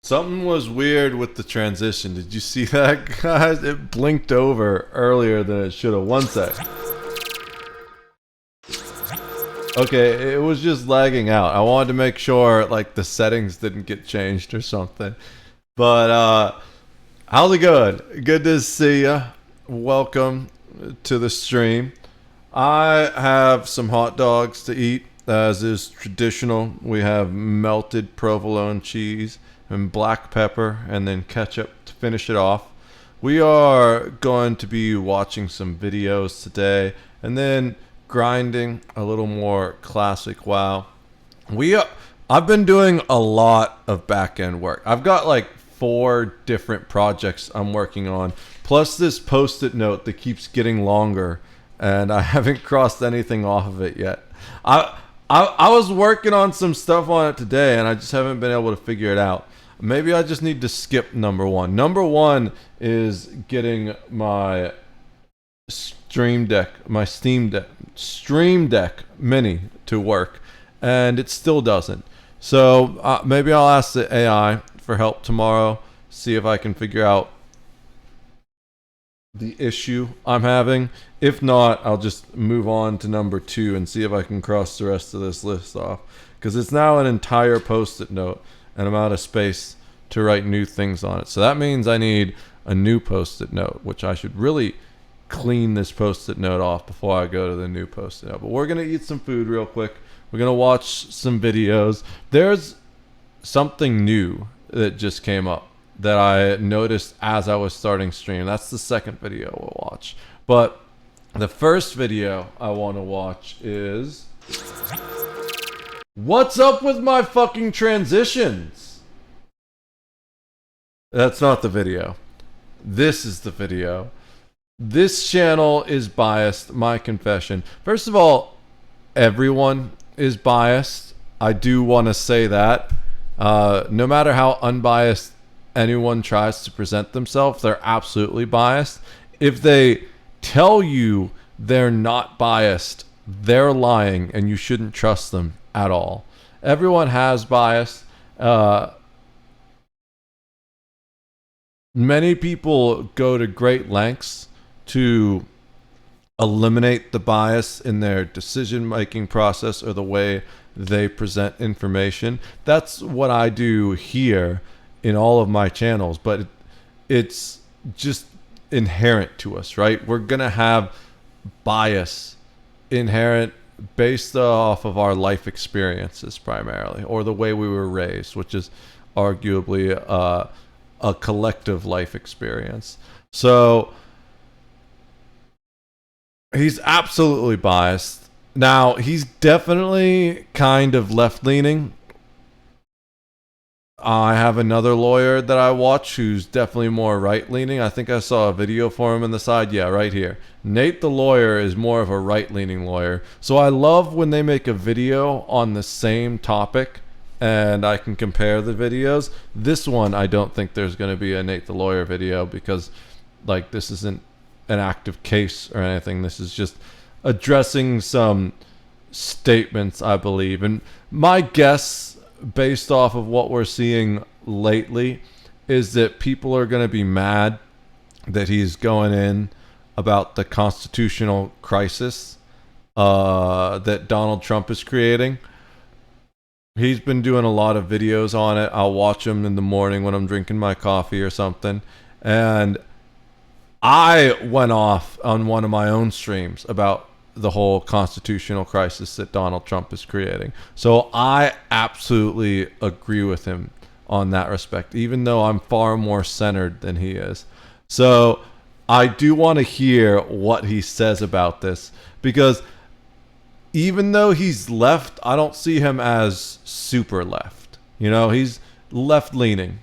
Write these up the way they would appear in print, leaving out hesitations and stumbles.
Something was weird with the transition. Did you see that, guys? It blinked over earlier than it should have. One sec. Okay, it was just lagging out. I wanted to make sure, like, the settings didn't get changed or something. But, how's it going? Good to see ya. Welcome to the stream. I have some hot dogs to eat, as is traditional. We have melted provolone cheese and black pepper and then ketchup to finish it off. We are going to be watching some videos today and then grinding a little more classic WoW. I've been doing a lot of back-end work. I've got like 4 different projects I'm working on, plus this post-it note that keeps getting longer, and I haven't crossed anything off of it yet. I was working on some stuff on it today, and I just haven't been able to figure it out. Maybe I just need to skip number 1. Number 1 is getting my Stream Deck Mini to work, and it still doesn't. So maybe I'll ask the AI for help tomorrow, see if I can figure out the issue I'm having. If not, I'll just move on to number 2 and see if I can cross the rest of this list off, because it's now an entire post-it note and I'm out of space to write new things on it. So that means I need a new post-it note, which I should really clean this post-it note off before I go to the new post-it note. But we're gonna eat some food real quick. We're gonna watch some videos. There's something new that just came up that I noticed as I was starting stream. That's the second video we'll watch. But the first video I want to watch is... What's up with my fucking transitions? That's not the video. This is the video. This channel is biased, my confession. First of all, everyone is biased. I do want to say that. No matter how unbiased anyone tries to present themselves, they're absolutely biased. If they tell you they're not biased, they're lying, and you shouldn't trust them at all. Everyone has bias. Many people go to great lengths to eliminate the bias in their decision-making process or the way they present information. That's what I do here in all of my channels, but it's just inherent to us, right? We're gonna have bias inherent based off of our life experiences primarily, or the way we were raised, which is arguably a collective life experience. So he's absolutely biased. Now, he's definitely kind of left-leaning. I have another lawyer that I watch who's definitely more right-leaning. I think I saw a video for him on the side. Yeah, right here. Nate the lawyer is more of a right-leaning lawyer. So I love when they make a video on the same topic and I can compare the videos. This one, I don't think there's going to be a Nate the lawyer video because, like, this isn't an active case or anything. This is just addressing some statements, I believe. And my guess, based off of what we're seeing lately, is that people are going to be mad that he's going in about the constitutional crisis that Donald Trump is creating. He's been doing a lot of videos on it. I'll watch them in the morning when I'm drinking my coffee or something. And I went off on one of my own streams about the whole constitutional crisis that Donald Trump is creating. So I absolutely agree with him on that respect, even though I'm far more centered than he is. So I do want to hear what he says about this, because even though he's left, I don't see him as super left. You know, he's left-leaning.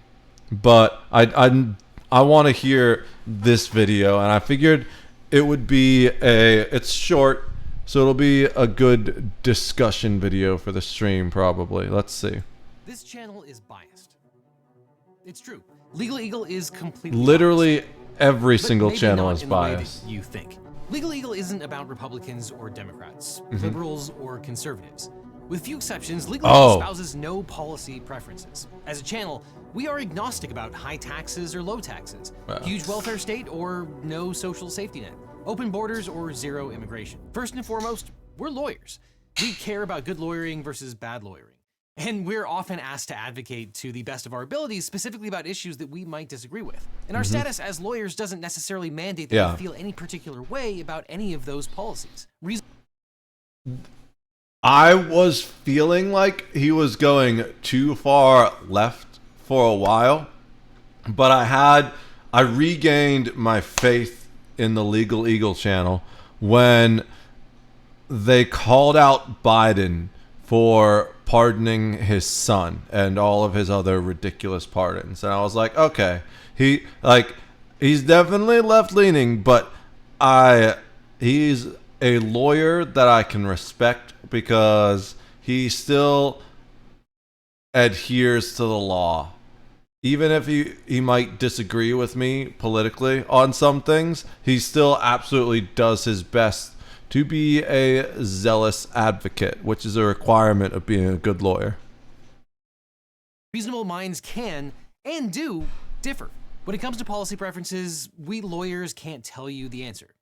But I want to hear this video, and I figured it would be it's short, so it'll be a good discussion video for the stream, probably. Let's see. This channel is biased. It's true. Legal Eagle is completely literally biased. Every But single maybe channel not is in the way biased. that you think. Legal Eagle isn't about Republicans or Democrats, liberals or conservatives. With few exceptions, Legal Eagle Oh. espouses no policy preferences. As a channel, we are agnostic about high taxes or low taxes, huge welfare state or no social safety net, open borders or zero immigration. First and foremost, we're lawyers. We care about good lawyering versus bad lawyering. And we're often asked to advocate to the best of our abilities, specifically about issues that we might disagree with. And our status as lawyers doesn't necessarily mandate that we feel any particular way about any of those policies. I was feeling like he was going too far left for a while, but I regained my faith in the Legal Eagle channel when they called out Biden for pardoning his son and all of his other ridiculous pardons. And I was like, okay, he's definitely left-leaning, but he's a lawyer that I can respect because he still adheres to the law. Even if he might disagree with me politically on some things, he still absolutely does his best to be a zealous advocate, which is a requirement of being a good lawyer. Reasonable minds can and do differ. When it comes to policy preferences, we lawyers can't tell you the answer.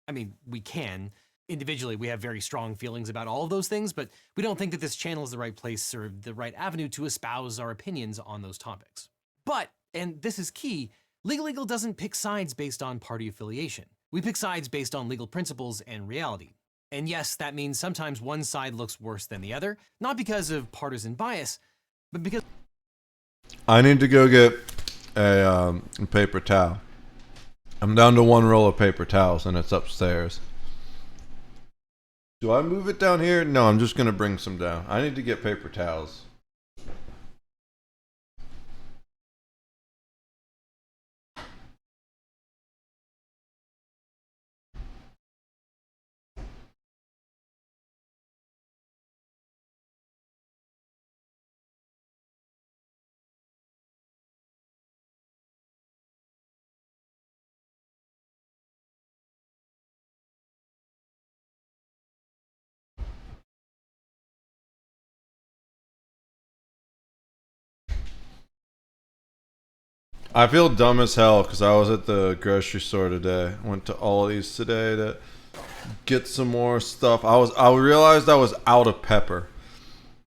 I mean, we can. Individually, we have very strong feelings about all of those things, but we don't think that this channel is the right place or the right avenue to espouse our opinions on those topics. But, and this is key, Legal Eagle doesn't pick sides based on party affiliation. We pick sides based on legal principles and reality. And yes, that means sometimes one side looks worse than the other, not because of partisan bias, but because... I need to go get a paper towel. I'm down to one roll of paper towels and it's upstairs. Do I move it down here? No, I'm just going to bring some down. I need to get paper towels. I feel dumb as hell because I was at the grocery store today. Went to Aldi's today to get some more stuff. I realized I was out of pepper.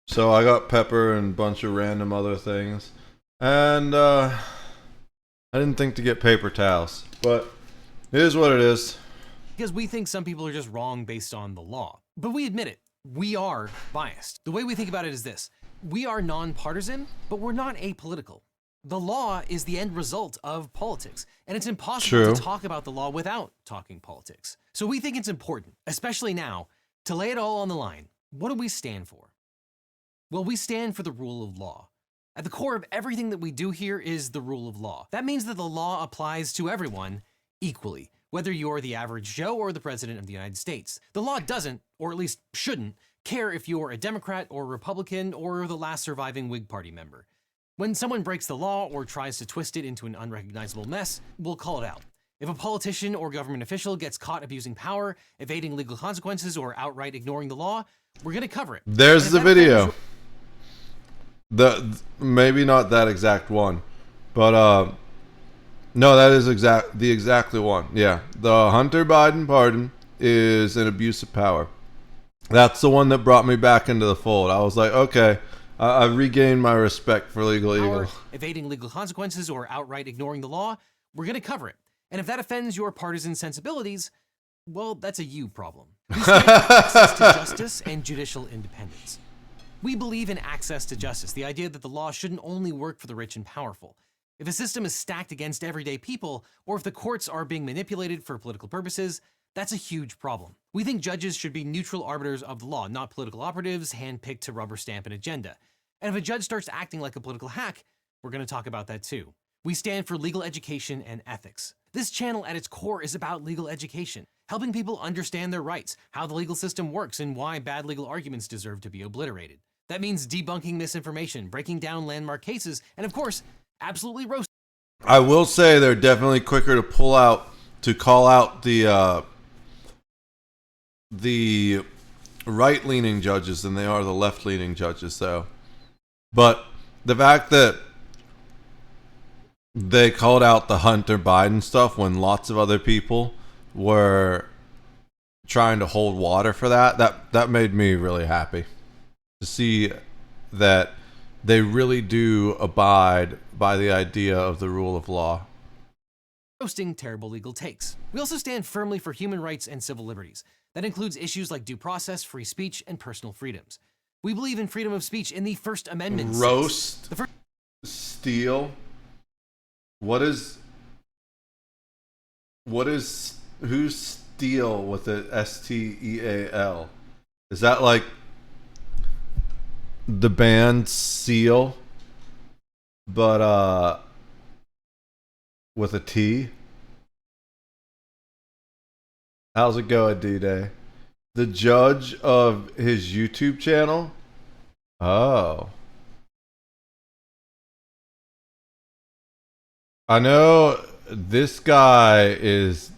So I got pepper and a bunch of random other things. And I didn't think to get paper towels. But it is what it is. Because we think some people are just wrong based on the law. But we admit it. We are biased. The way we think about it is this. We are nonpartisan, but we're not apolitical. The law is the end result of politics, and it's impossible to talk about the law without talking politics. So we think it's important, especially now, to lay it all on the line. What do we stand for? Well, we stand for the rule of law. At the core of everything that we do here is the rule of law. That means that the law applies to everyone equally, whether you're the average Joe or the President of the United States. The law doesn't, or at least shouldn't, care if you're a Democrat or Republican or the last surviving Whig Party member. When someone breaks the law or tries to twist it into an unrecognizable mess, we'll call it out. If a politician or government official gets caught abusing power, evading legal consequences, or outright ignoring the law, we're going to cover it. There's the video. Maybe not that exact one, but no, that is the exactly one. Yeah, the Hunter Biden pardon is an abuse of power. That's the one that brought me back into the fold. I was like, okay. I regained my respect for Legal Eagle. Evading legal consequences or outright ignoring the law, we're going to cover it. And if that offends your partisan sensibilities, well, that's a you problem. We stand for access to justice and judicial independence. We believe in access to justice, the idea that the law shouldn't only work for the rich and powerful. If a system is stacked against everyday people, or if the courts are being manipulated for political purposes, that's a huge problem. We think judges should be neutral arbiters of the law, not political operatives handpicked to rubber stamp an agenda. And if a judge starts acting like a political hack, we're going to talk about that too. We stand for legal education and ethics. This channel at its core is about legal education, helping people understand their rights, how the legal system works, and why bad legal arguments deserve to be obliterated. That means debunking misinformation, breaking down landmark cases, and of course, absolutely roasting. I will say they're definitely quicker to call out the right-leaning judges than they are the left-leaning judges, though. But the fact that they called out the Hunter Biden stuff when lots of other people were trying to hold water for that made me really happy to see that they really do abide by the idea of the rule of law. Roasting terrible legal takes. We also stand firmly for human rights and civil liberties. That includes issues like due process, free speech, and personal freedoms. We believe in freedom of speech in the First Amendment. Roast, steal. Who's steal with the STEAL? Is that like the band Seal, but with a T? How's it going, D-Day? The judge of his YouTube channel? Oh. I know this guy is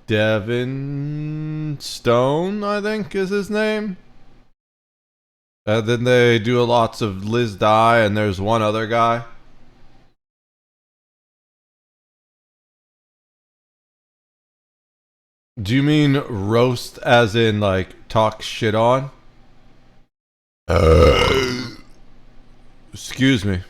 Devin Stone, I think is his name. And then they do lots of Liz Dye, and there's one other guy. Do you mean roast as in like talk shit on? Excuse me.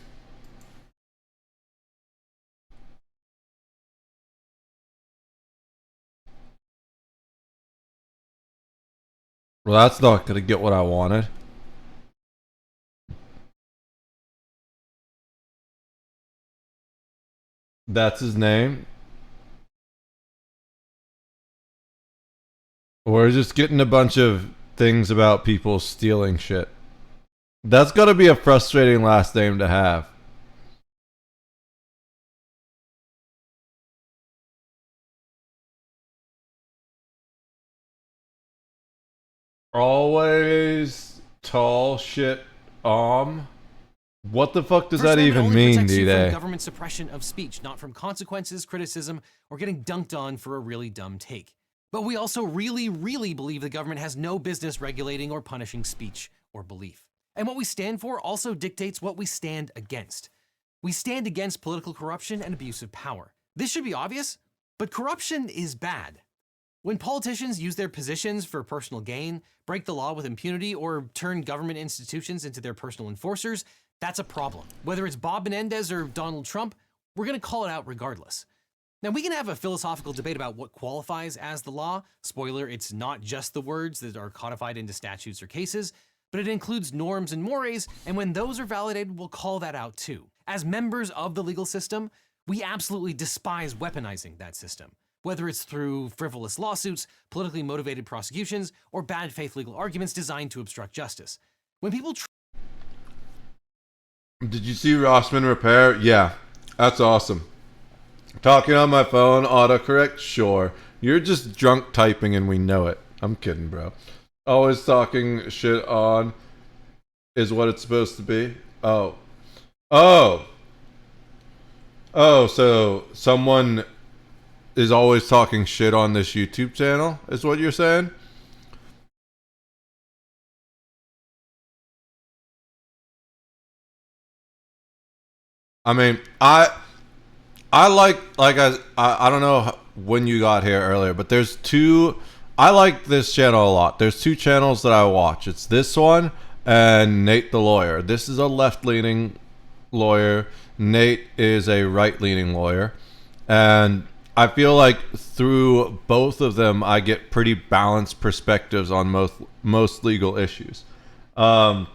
Well, that's not gonna get what I wanted. That's his name. We're just getting a bunch of things about people stealing shit. That's gotta be a frustrating last name to have. Always tall shit. What the fuck does that even mean, D-Day? From government suppression of speech, not from consequences, criticism, or getting dunked on for a really dumb take. But we also really, really believe the government has no business regulating or punishing speech or belief. And what we stand for also dictates what we stand against. We stand against political corruption and abuse of power. This should be obvious, but corruption is bad. When politicians use their positions for personal gain, break the law with impunity, or turn government institutions into their personal enforcers, that's a problem. Whether it's Bob Menendez or Donald Trump, we're gonna call it out regardless. Now, we can have a philosophical debate about what qualifies as the law. Spoiler, it's not just the words that are codified into statutes or cases, but it includes norms and mores, and when those are validated, we'll call that out too. As members of the legal system, we absolutely despise weaponizing that system, whether it's through frivolous lawsuits, politically motivated prosecutions, or bad faith legal arguments designed to obstruct justice. When people Did you see Rossman repair? Yeah, that's awesome. Talking on my phone, autocorrect? Sure. You're just drunk typing and we know it. I'm kidding, bro. Always talking shit on is what it's supposed to be. Oh, so someone is always talking shit on this YouTube channel, is what you're saying? I mean, I don't know when you got here earlier, but there's two. I like this channel a lot. There's two channels that I watch. It's this one and Nate the Lawyer. This is a left-leaning lawyer. Nate is a right-leaning lawyer, and I feel like through both of them, I get pretty balanced perspectives on most legal issues. But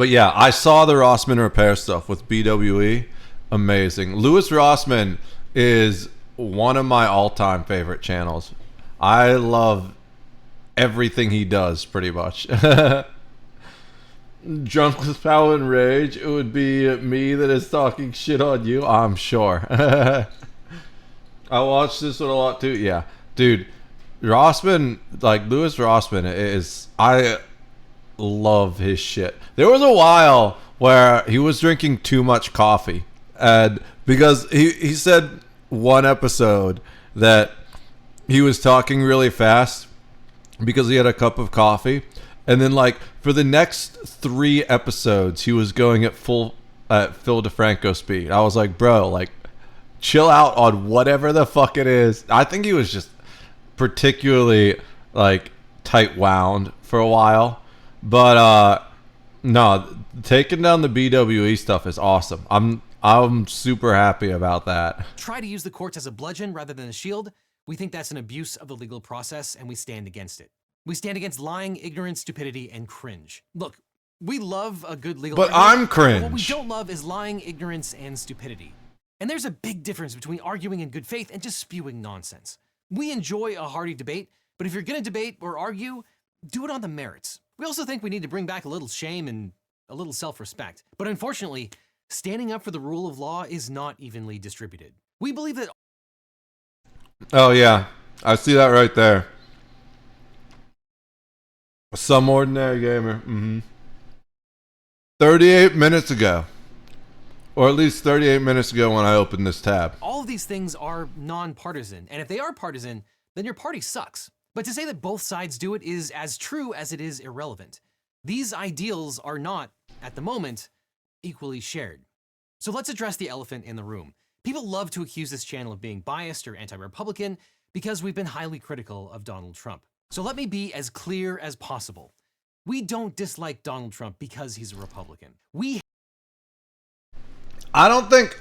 yeah, I saw the Rossman repair stuff with BWE. Amazing. Louis Rossman is one of my all-time favorite channels. I love everything he does, pretty much. Drunk with power and rage, it would be me that is talking shit on you, I'm sure. I watch this one a lot too. Yeah, dude, Rossman, like Louis Rossman is, I love his shit. There was a while where he was drinking too much coffee. And because he said one episode that he was talking really fast because he had a cup of coffee, And then, like, for the next 3 episodes, he was going at Phil DeFranco speed. I was like, bro, like, chill out on whatever the fuck it is. I think he was just particularly, like, tight wound for a while. But, no, taking down the BWE stuff is awesome. I'm super happy about that. Try to use the courts as a bludgeon rather than a shield. We think that's an abuse of the legal process, and we stand against it. We stand against lying, ignorance, stupidity, and cringe. Look, we love a good legal But argument, I'm cringe. but what we don't love is lying, ignorance, and stupidity. And there's a big difference between arguing in good faith and just spewing nonsense. We enjoy a hearty debate, but if you're going to debate or argue, do it on the merits. We also think we need to bring back a little shame and a little self-respect. But unfortunately, standing up for the rule of law is not evenly distributed. We believe that... Oh, yeah. I see that right there. Some ordinary gamer. 38 minutes ago. Or at least 38 minutes ago when I opened this tab. all of these things are non-partisan, and if they are partisan, then your party sucks. But to say that both sides do it is as true as it is irrelevant. These ideals are not, at the moment, equally shared. So let's address the elephant in the room. People love to accuse this channel of being biased or anti-Republican because we've been highly critical of Donald Trump. So let me be as clear as possible. We don't dislike Donald Trump because he's a Republican. I don't think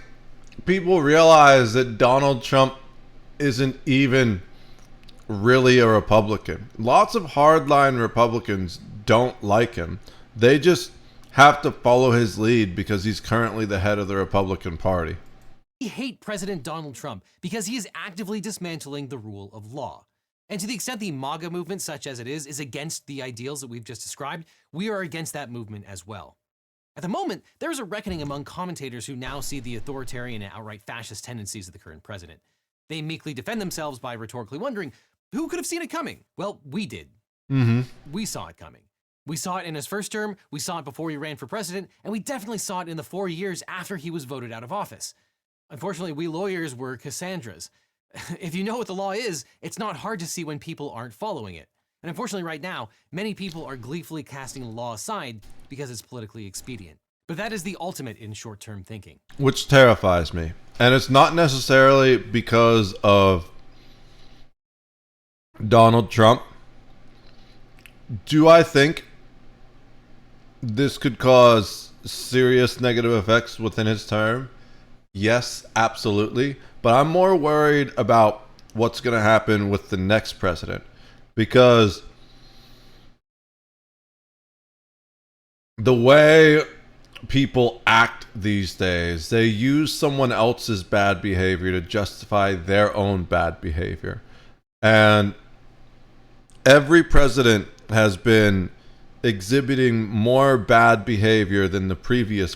people realize that Donald Trump isn't even really a Republican. Lots of hardline Republicans don't like him. They just have to follow his lead because he's currently the head of the Republican Party. We hate President Donald Trump because he is actively dismantling the rule of law. And to the extent the MAGA movement, such as it is against the ideals that we've just described, we are against that movement as well. At the moment, there is a reckoning among commentators who now see the authoritarian and outright fascist tendencies of the current president. They meekly defend themselves by rhetorically wondering, who could have seen it coming? Well, we did. We saw it coming. We saw it in his first term, we saw it before he ran for president, and we definitely saw it in the 4 years after he was voted out of office. Unfortunately, we lawyers were Cassandras. If you know what the law is, it's not hard to see when people aren't following it. And unfortunately right now, many people are gleefully casting the law aside because it's politically expedient. But that is the ultimate in short-term thinking. Which terrifies me. And it's not necessarily because of Donald Trump. Do I think this could cause serious negative effects within his term? Yes, absolutely. But I'm more worried about what's going to happen with the next president. Because the way people act these days, they use someone else's bad behavior to justify their own bad behavior. And every president has been exhibiting more bad behavior than the previous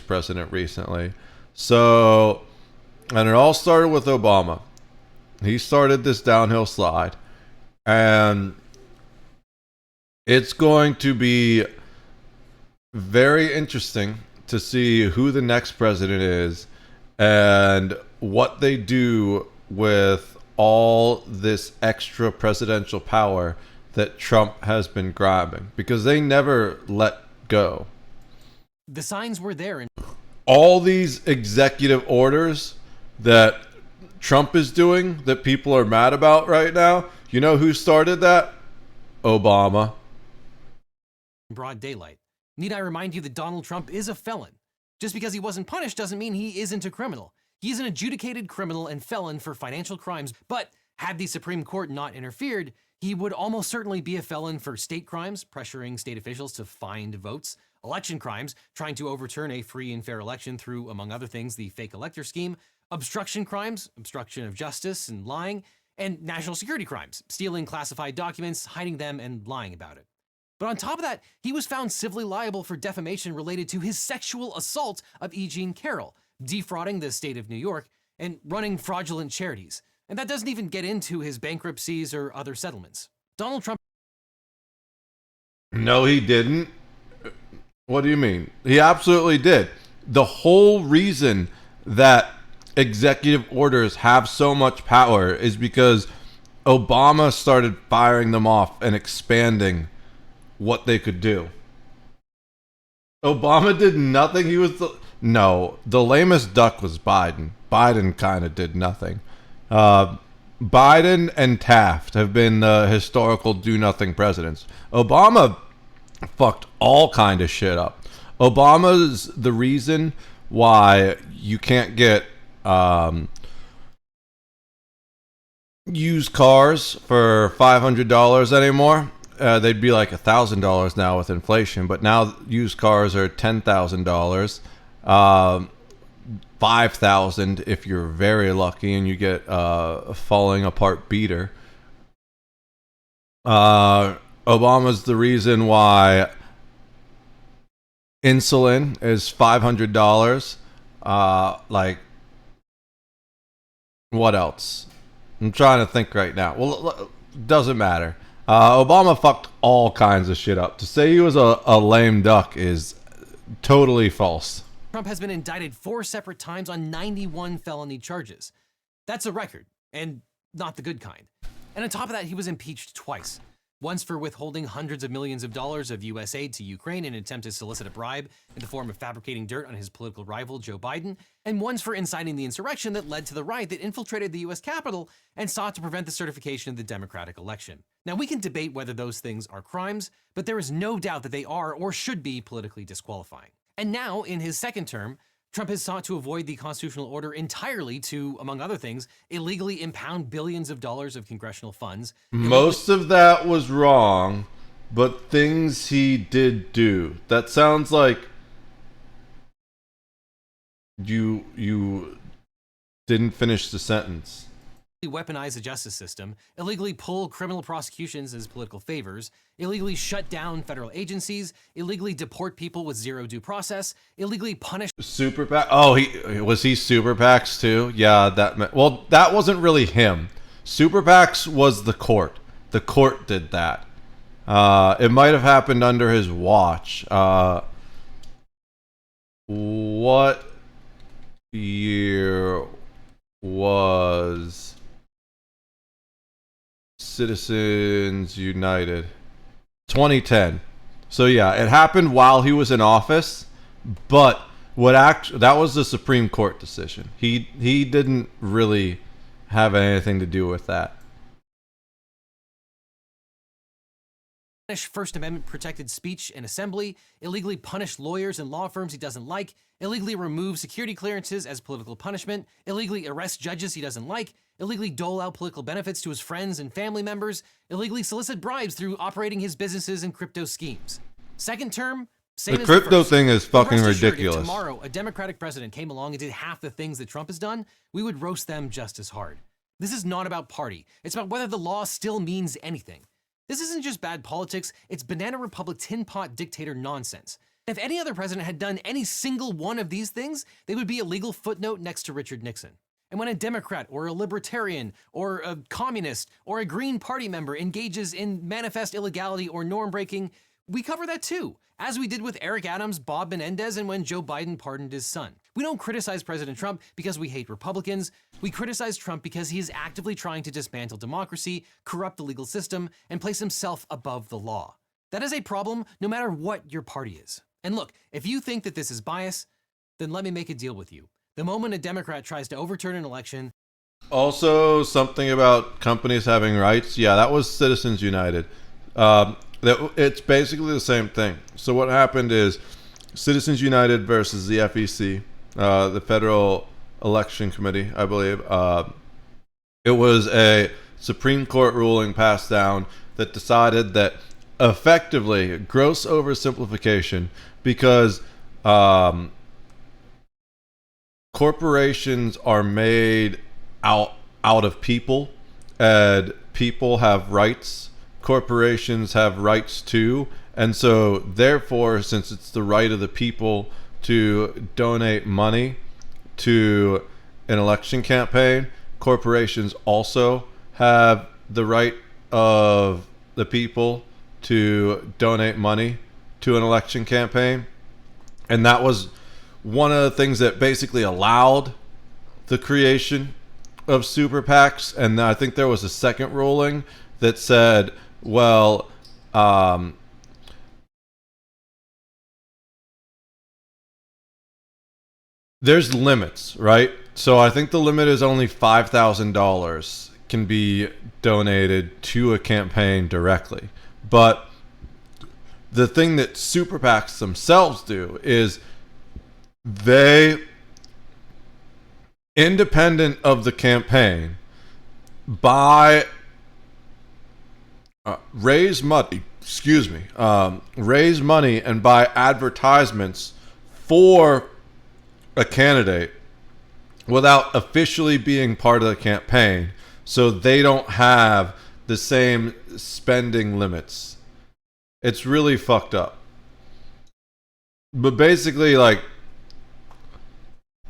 president recently. So, and it all started with Obama. He started this downhill slide, and it's going to be very interesting to see who the next president is and what they do with all this extra presidential power that Trump has been grabbing, because they never let go. The signs were there. All these executive orders that Trump is doing that people are mad about right now, you know who started that? Obama. Broad daylight. Need I remind you that Donald Trump is a felon? Just because he wasn't punished doesn't mean he isn't a criminal. He's an adjudicated criminal and felon for financial crimes, but had the Supreme Court not interfered, he would almost certainly be a felon for state crimes, pressuring state officials to find votes, election crimes, trying to overturn a free and fair election through, among other things, the fake elector scheme, obstruction crimes, obstruction of justice and lying, and national security crimes, stealing classified documents, hiding them, and lying about it. But on top of that, he was found civilly liable for defamation related to his sexual assault of E. Jean Carroll, defrauding the state of New York, and running fraudulent charities. And that doesn't even get into his bankruptcies or other settlements. Donald Trump... No, he didn't. What do you mean? He absolutely did. The whole reason that executive orders have so much power is because Obama started firing them off and expanding what they could do. Obama did nothing. He was the lamest duck was Biden. Biden kind of did nothing. Biden and Taft have been the historical do-nothing presidents. Obama fucked all kind of shit up. Obama's the reason why you can't get used cars for $500 anymore. They'd be like $1,000 now with inflation, but now used cars are $10,000, $5,000 if you're very lucky and you get a falling apart beater. Obama's the reason why insulin is $500. Like, what else? I'm trying to think right now. Well, doesn't matter. Obama fucked all kinds of shit up. To say he was a lame duck is totally false. Trump has been indicted 4 separate times on 91 felony charges. That's a record, and not the good kind. And on top of that, he was impeached twice. Once for withholding hundreds of millions of dollars of U.S. aid to Ukraine in an attempt to solicit a bribe in the form of fabricating dirt on his political rival, Joe Biden, and once for inciting the insurrection that led to the riot that infiltrated the U.S. Capitol and sought to prevent the certification of the Democratic election. Now, we can debate whether those things are crimes, but there is no doubt that they are or should be politically disqualifying. And now, in his second term, Trump has sought to avoid the constitutional order entirely to, among other things, illegally impound billions of dollars of congressional funds. Most of that was wrong, but things he did do. That sounds like you didn't finish the sentence. Weaponize the justice system, illegally pull criminal prosecutions as political favors, illegally shut down federal agencies, illegally deport people with zero due process, illegally punish Super PAC. Oh, he Super PACs too. Yeah, that wasn't really him. Super PACs was the court. The court did that. It might have happened under his watch. What year was Citizens United? 2010. So yeah, it happened while he was in office, but that was the Supreme Court decision. He didn't really have anything to do with that. First Amendment protected speech and assembly, illegally punish lawyers and law firms he doesn't like, illegally remove security clearances as political punishment, illegally arrest judges he doesn't like, illegally dole out political benefits to his friends and family members, illegally solicit bribes through operating his businesses and crypto schemes. Second term, same the as crypto the first. thing is fucking Rest assured, ridiculous. if tomorrow a Democratic president came along and did half the things that Trump has done, we would roast them just as hard. This is not about party. It's about whether the law still means anything. This isn't just bad politics, it's Banana Republic tin pot dictator nonsense. If any other president had done any single one of these things, they would be a legal footnote next to Richard Nixon. And when a Democrat or a libertarian or a communist or a Green Party member engages in manifest illegality or norm breaking, we cover that too, as we did with Eric Adams, Bob Menendez, and when Joe Biden pardoned his son. We don't criticize President Trump because we hate Republicans. We criticize Trump because he is actively trying to dismantle democracy, corrupt the legal system, and place himself above the law. That is a problem no matter what your party is. And look, if you think that this is bias, then let me make a deal with you. The moment a Democrat tries to overturn an election... Also, something about companies having rights. Yeah, that was Citizens United. It's basically the same thing. So what happened is Citizens United versus the FEC, the Federal Election Committee, I believe. It was a Supreme Court ruling passed down that decided that effectively gross oversimplification, because corporations are made out of people, and people have rights. Corporations have rights too, and so therefore, since it's the right of the people to donate money to an election campaign, corporations also have the right of the people to donate money to an election campaign. And that was one of the things that basically allowed the creation of super PACs, and I think there was a second ruling that said, well, there's limits, right? So I think the limit is only $5,000 can be donated to a campaign directly. But the thing that super PACs themselves do is they, independent of the campaign, buy, raise money, raise money and buy advertisements for a candidate without officially being part of the campaign, so they don't have the same spending limits. It's really fucked up. But basically, like,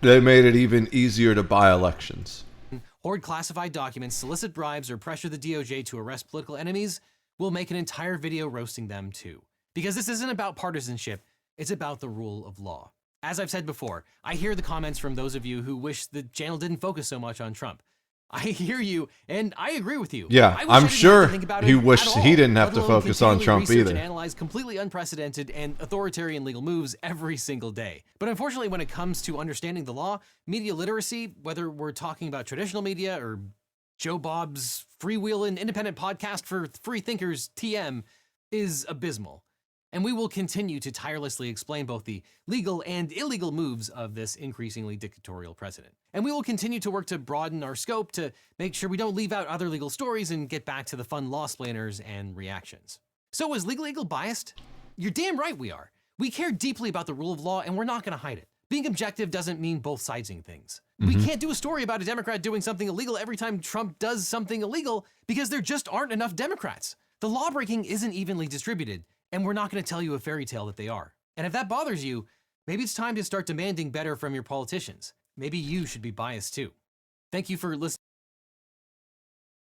they made it even easier to buy elections. Hoard classified documents, solicit bribes, or pressure the DOJ to arrest political enemies, we'll make an entire video roasting them too. Because this isn't about partisanship, it's about the rule of law. As I've said before, I hear the comments from those of you who wish the channel didn't focus so much on Trump. I hear you, and I agree with you. Yeah, I'm sure he wished he didn't have to focus on Trump either. And analyze completely unprecedented and authoritarian legal moves every single day. But unfortunately, when it comes to understanding the law, media literacy, whether we're talking about traditional media or Joe Bob's freewheeling independent podcast for free thinkers, TM, is abysmal. And we will continue to tirelessly explain both the legal and illegal moves of this increasingly dictatorial president. And we will continue to work to broaden our scope to make sure we don't leave out other legal stories and get back to the fun law splainers and reactions. So is Legal Eagle biased? You're damn right we are. We care deeply about the rule of law and we're not gonna hide it. Being objective doesn't mean both sidesing things. We can't do a story about a Democrat doing something illegal every time Trump does something illegal because there just aren't enough Democrats. The law breaking isn't evenly distributed, and we're not going to tell you a fairy tale that they are. And if that bothers you, maybe it's time to start demanding better from your politicians. Maybe you should be biased too. Thank you for listening.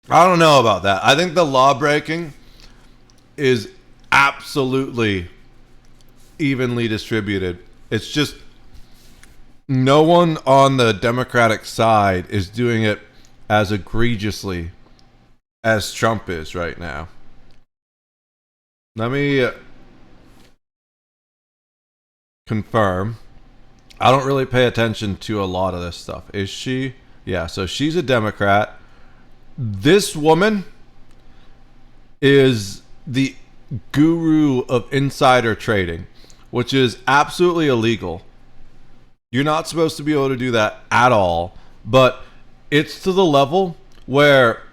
I don't know about that. I think the law breaking is absolutely evenly distributed. It's just no one on the Democratic side is doing it as egregiously as Trump is right now. Let me confirm. I don't really pay attention to a lot of this stuff. Is she? Yeah, so she's a Democrat. This woman is the guru of insider trading, which is absolutely illegal. You're not supposed to be able to do that at all. But it's to the level where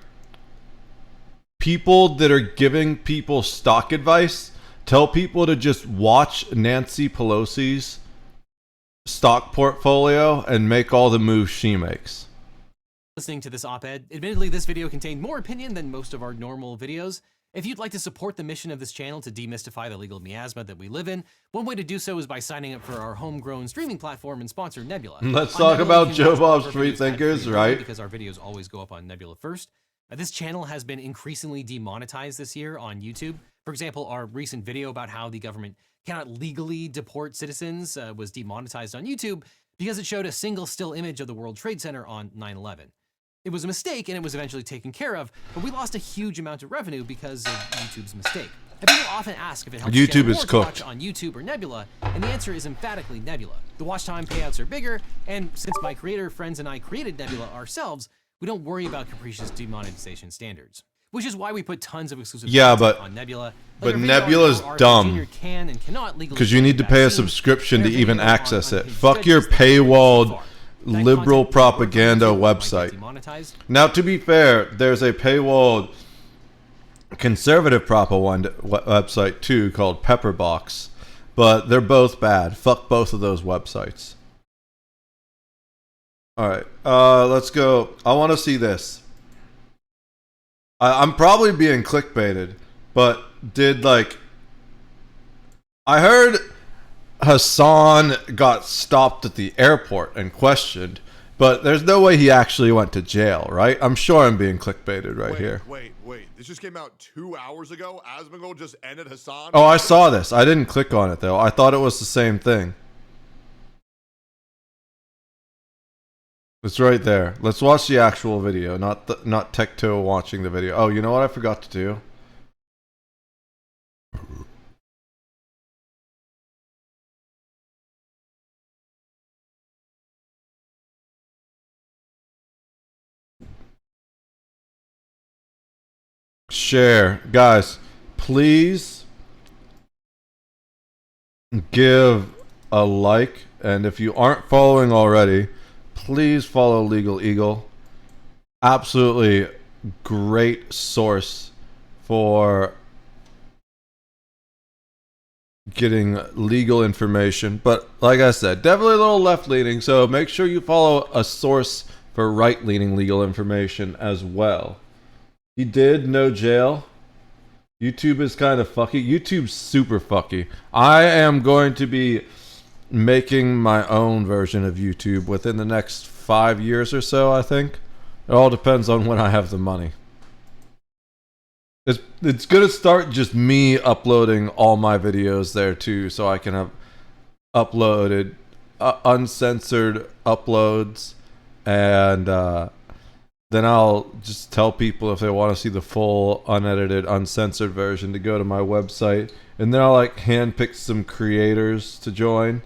people that are giving people stock advice tell people to just watch Nancy Pelosi's stock portfolio and make all the moves she makes. Listening to this op-ed, admittedly this video contained more opinion than most of our normal videos. If you'd like to support the mission of this channel to demystify the legal miasma that we live in, one way to do so is by signing up for our homegrown streaming platform and sponsor Nebula. Let's talk about Joe Bob's Free Thinkers, right? Because our videos always go up on Nebula first. This channel has been increasingly demonetized this year on YouTube. For example, our recent video about how the government cannot legally deport citizens was demonetized on YouTube because it showed a single still image of the World Trade Center on 9/11. It was a mistake and it was eventually taken care of, but we lost a huge amount of revenue because of YouTube's mistake. And people often ask if it helps YouTube is more to cooked watch on YouTube or Nebula, and the answer is emphatically Nebula. The watch time payouts are bigger, and since my creator friends and I created Nebula ourselves, we don't worry about capricious demonetization standards. Which is why we put tons of exclusive content on Nebula. But Nebula's dumb because you need to pay a subscription to even access it. Fuck your paywalled liberal propaganda website. Now, to be fair, there's a paywalled conservative propaganda website too called Pepperbox, but they're both bad. Fuck both of those websites. All right, let's go. I want to see this. I'm probably being clickbaited, but I heard Hasan got stopped at the airport and questioned, but there's no way he actually went to jail, right? I'm sure I'm being clickbaited here. Wait. This just came out 2 hours ago? Asmon just ended Hasan? Oh, I saw this. I didn't click on it, though. I thought it was the same thing. It's right there. Let's watch the actual video, not Tecto watching the video. Oh, you know what I forgot to do? Share. Guys, please give a like, and if you aren't following already, please follow Legal Eagle. Absolutely great source for getting legal information. But like I said, definitely a little left leaning, so make sure you follow a source for right leaning legal information as well. He did no jail. YouTube is kind of fucky. YouTube's super fucky. I am going to be making my own version of YouTube within the next 5 years or so, I think. It all depends on when I have the money. It's gonna start just me uploading all my videos there too, so I can have uploaded uncensored uploads, and then I'll just tell people if they want to see the full, unedited, uncensored version to go to my website. And then I'll like handpick some creators to join.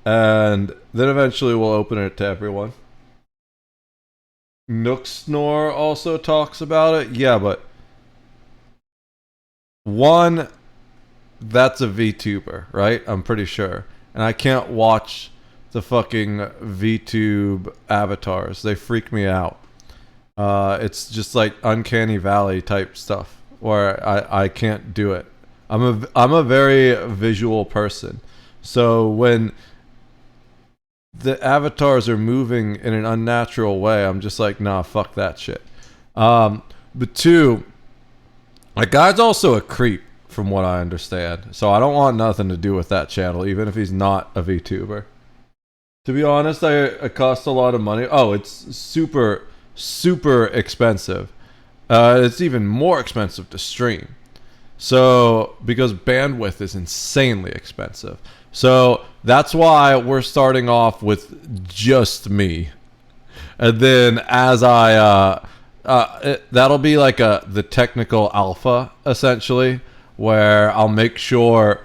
And then eventually we'll open it to everyone. Nook Snore also talks about it. Yeah, but one, that's a VTuber, right? I'm pretty sure. And I can't watch the fucking VTube avatars. They freak me out. It's just like Uncanny Valley type stuff where I can't do it. I'm a very visual person. So when the avatars are moving in an unnatural way, I'm just like, nah, fuck that shit. But two, my guy's also a creep from what I understand. So I don't want nothing to do with that channel, even if he's not a VTuber. To be honest, it costs a lot of money. Oh, it's super expensive. It's even more expensive to stream. So, because bandwidth is insanely expensive. So, that's why we're starting off with just me. And then as that'll be like the technical alpha, essentially, where I'll make sure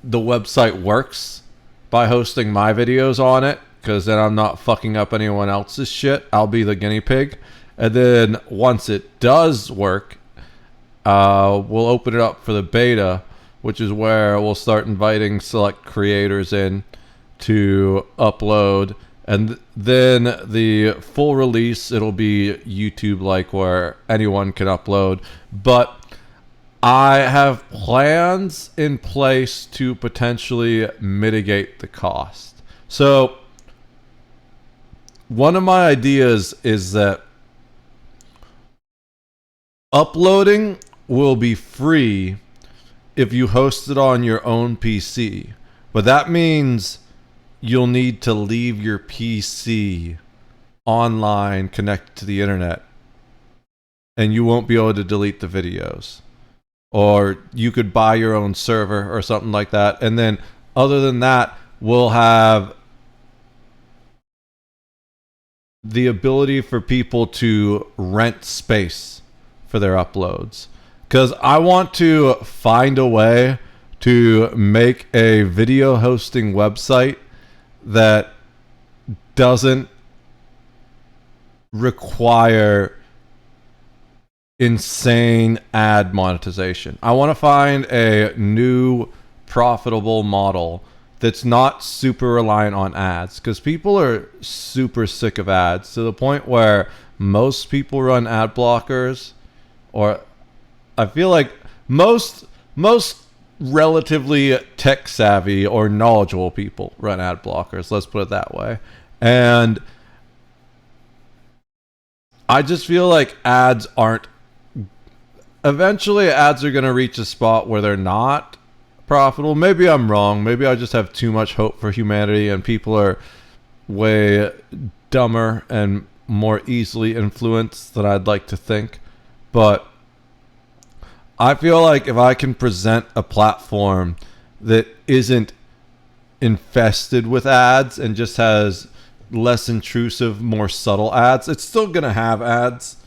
the website works by hosting my videos on it, because then I'm not fucking up anyone else's shit. I'll be the guinea pig. And then once it does work, we'll open it up for the beta, which is where we'll start inviting select creators in to upload. And then the full release, it'll be YouTube-like where anyone can upload. But I have plans in place to potentially mitigate the cost. So one of my ideas is that uploading will be free if you host it on your own PC. But that means you'll need to leave your PC online connected to the internet. And you won't be able to delete the videos. Or you could buy your own server or something like that. And then other than that, we'll have the ability for people to rent space for their uploads. Because I want to find a way to make a video hosting website that doesn't require insane ad monetization. I want to find a new profitable model that's not super reliant on ads, because people are super sick of ads to the point where most people run ad blockers, or I feel like most relatively tech savvy or knowledgeable people run ad blockers, let's put it that way. And I just feel like ads aren't, eventually ads are going to reach a spot where they're not profitable. Maybe I'm wrong. Maybe I just have too much hope for humanity and people are way dumber and more easily influenced than I'd like to think. But I feel like if I can present a platform that isn't infested with ads and just has less intrusive, more subtle ads. It's still going to have ads,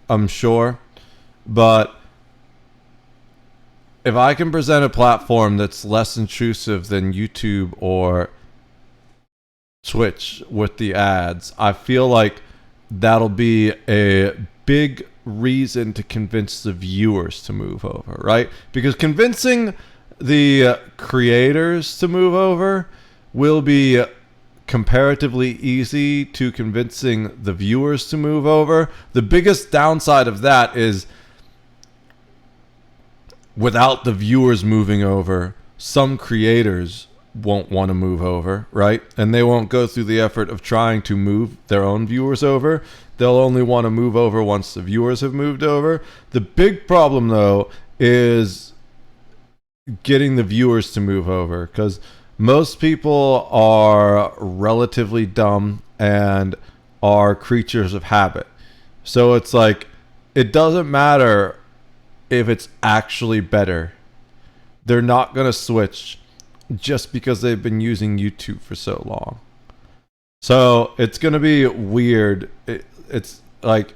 I'm sure. But if I can present a platform that's less intrusive than YouTube or Twitch with the ads, I feel like that'll be a big reason to convince the viewers to move over, right? Because convincing the creators to move over will be comparatively easy to convincing the viewers to move over. The biggest downside of that is without the viewers moving over, some creators won't want to move over, right? And they won't go through the effort of trying to move their own viewers over. They'll only want to move over once the viewers have moved over. The big problem, though, is getting the viewers to move over, because most people are relatively dumb and are creatures of habit. So it's like, it doesn't matter if it's actually better. They're not going to switch just because they've been using YouTube for so long. So it's going to be weird. It's like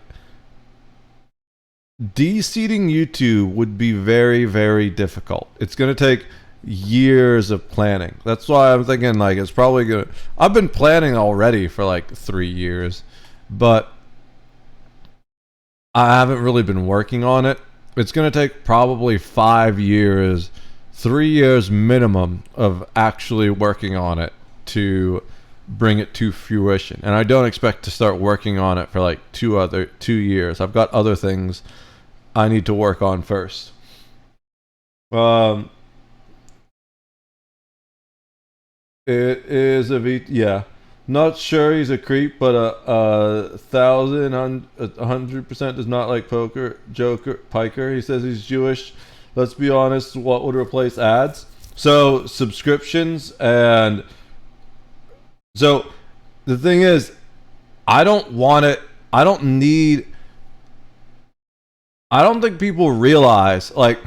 de-seeding YouTube would be very, very difficult. It's going to take years of planning. That's why I'm thinking like it's probably going to... I've been planning already for like 3 years, but I haven't really been working on it. It's going to take probably 5 years, 3 years minimum of actually working on it to bring it to fruition. And I don't expect to start working on it for like 2 years. I've got other things I need to work on first. It is yeah. Not sure he's a creep, but 100% does not like Piker. He says he's Jewish. Let's be honest, what would replace ads? So subscriptions, and so the thing is, I don't want it. I don't think people realize, like,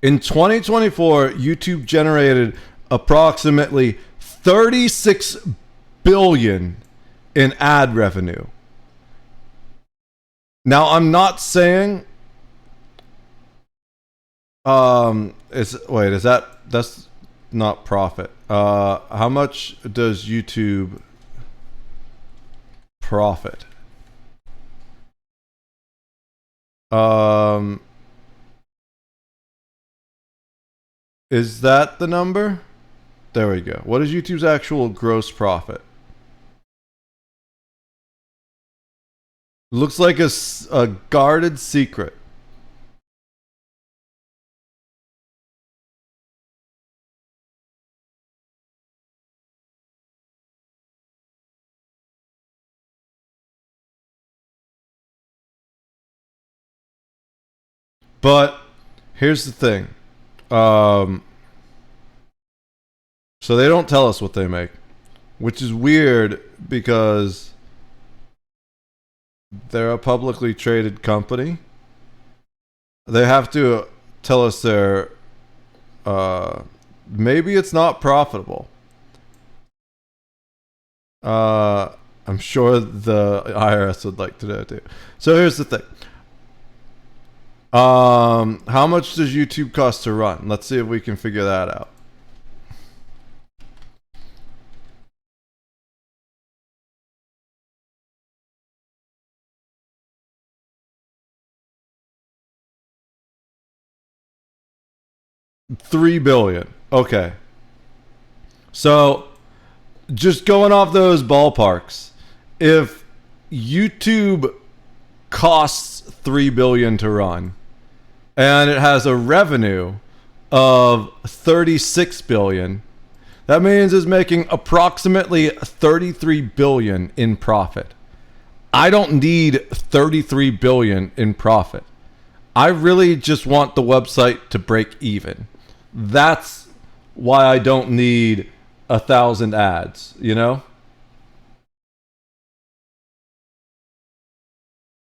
in 2024, YouTube generated approximately 36 billion in ad revenue. Now, I'm not saying that's not profit. How much does YouTube profit? Is that the number? There we go. What is YouTube's actual gross profit? Looks like a guarded secret. But here's the thing. So they don't tell us what they make, which is weird because they're a publicly traded company. They have to tell us their maybe it's not profitable. I'm sure the IRS would like to know too. So here's the thing. How much does YouTube cost to run? Let's see if we can figure that out. $3 billion. Okay. So just going off those ballparks, if YouTube costs $3 billion to run and it has a revenue of $36 billion, that means it's making approximately $33 billion in profit. I don't need $33 billion in profit. I really just want the website to break even. That's why I don't need 1,000 ads, you know?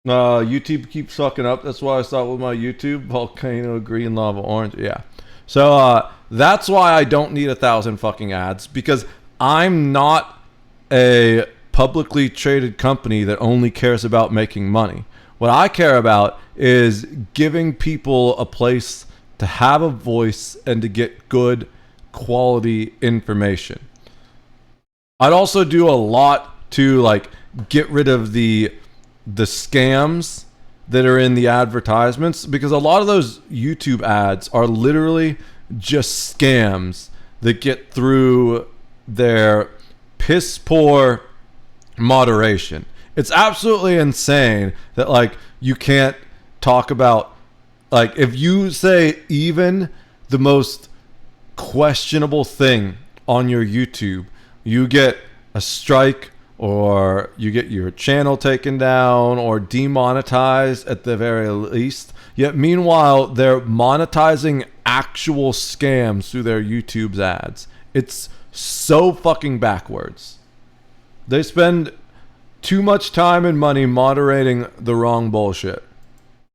YouTube keeps fucking up. That's why I start with my YouTube. Volcano, green lava, orange. Yeah. So that's why I don't need 1,000 fucking ads, because I'm not a publicly traded company that only cares about making money. What I care about is giving people a place to have a voice and to get good quality information. I'd also do a lot to like get rid of the scams that are in the advertisements, because a lot of those YouTube ads are literally just scams that get through their piss poor moderation. It's absolutely insane that like you can't talk about, like, if you say even the most questionable thing on your YouTube, you get a strike, or you get your channel taken down or demonetized at the very least. Yet meanwhile, they're monetizing actual scams through their YouTube's ads. It's so fucking backwards. They spend too much time and money moderating the wrong bullshit.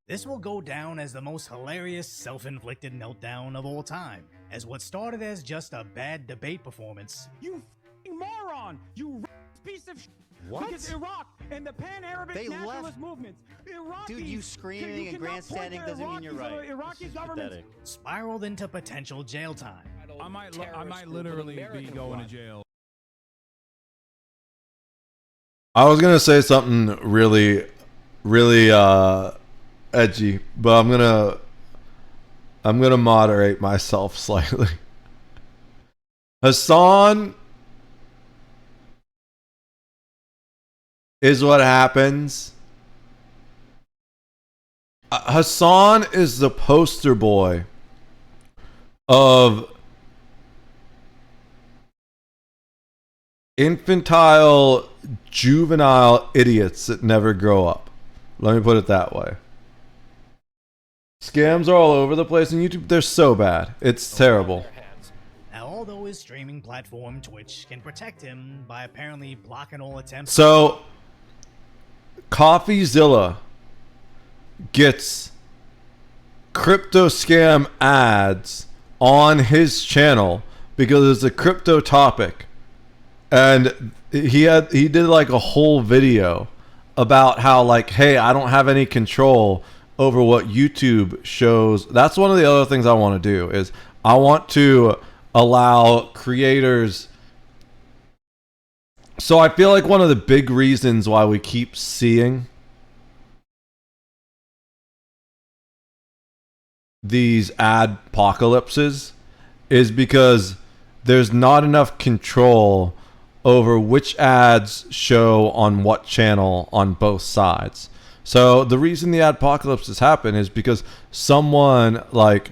This will go down as the most hilarious self-inflicted meltdown of all time, as what started as just a bad debate performance. You f***ing moron! You piece of shit! What? Because Iraq and the pan-Arabic nationalist movements, Iraqis, Dude, you screaming and cannot point grandstanding the doesn't mean you're Iraqis or right. the Iraqi government. Spiraled into potential jail time. I might literally be going to jail. I was gonna say something really edgy, but I'm gonna moderate myself slightly. Hasan is what happens. Hasan is the poster boy of infantile, juvenile idiots that never grow up. Let me put it that way. Scams are all over the place on YouTube. They're so bad. It's terrible. Now, although his streaming platform, Twitch, can protect him by apparently blocking all attempts... So, CoffeeZilla gets crypto scam ads on his channel because it's a crypto topic. And he did like a whole video about how, like, hey, I don't have any control over what YouTube shows. That's one of the other things I want to do, is I want to allow creators. So I feel like one of the big reasons why we keep seeing these ad apocalypses is because there's not enough control over which ads show on what channel on both sides. So the reason the ad apocalypses happen is because someone like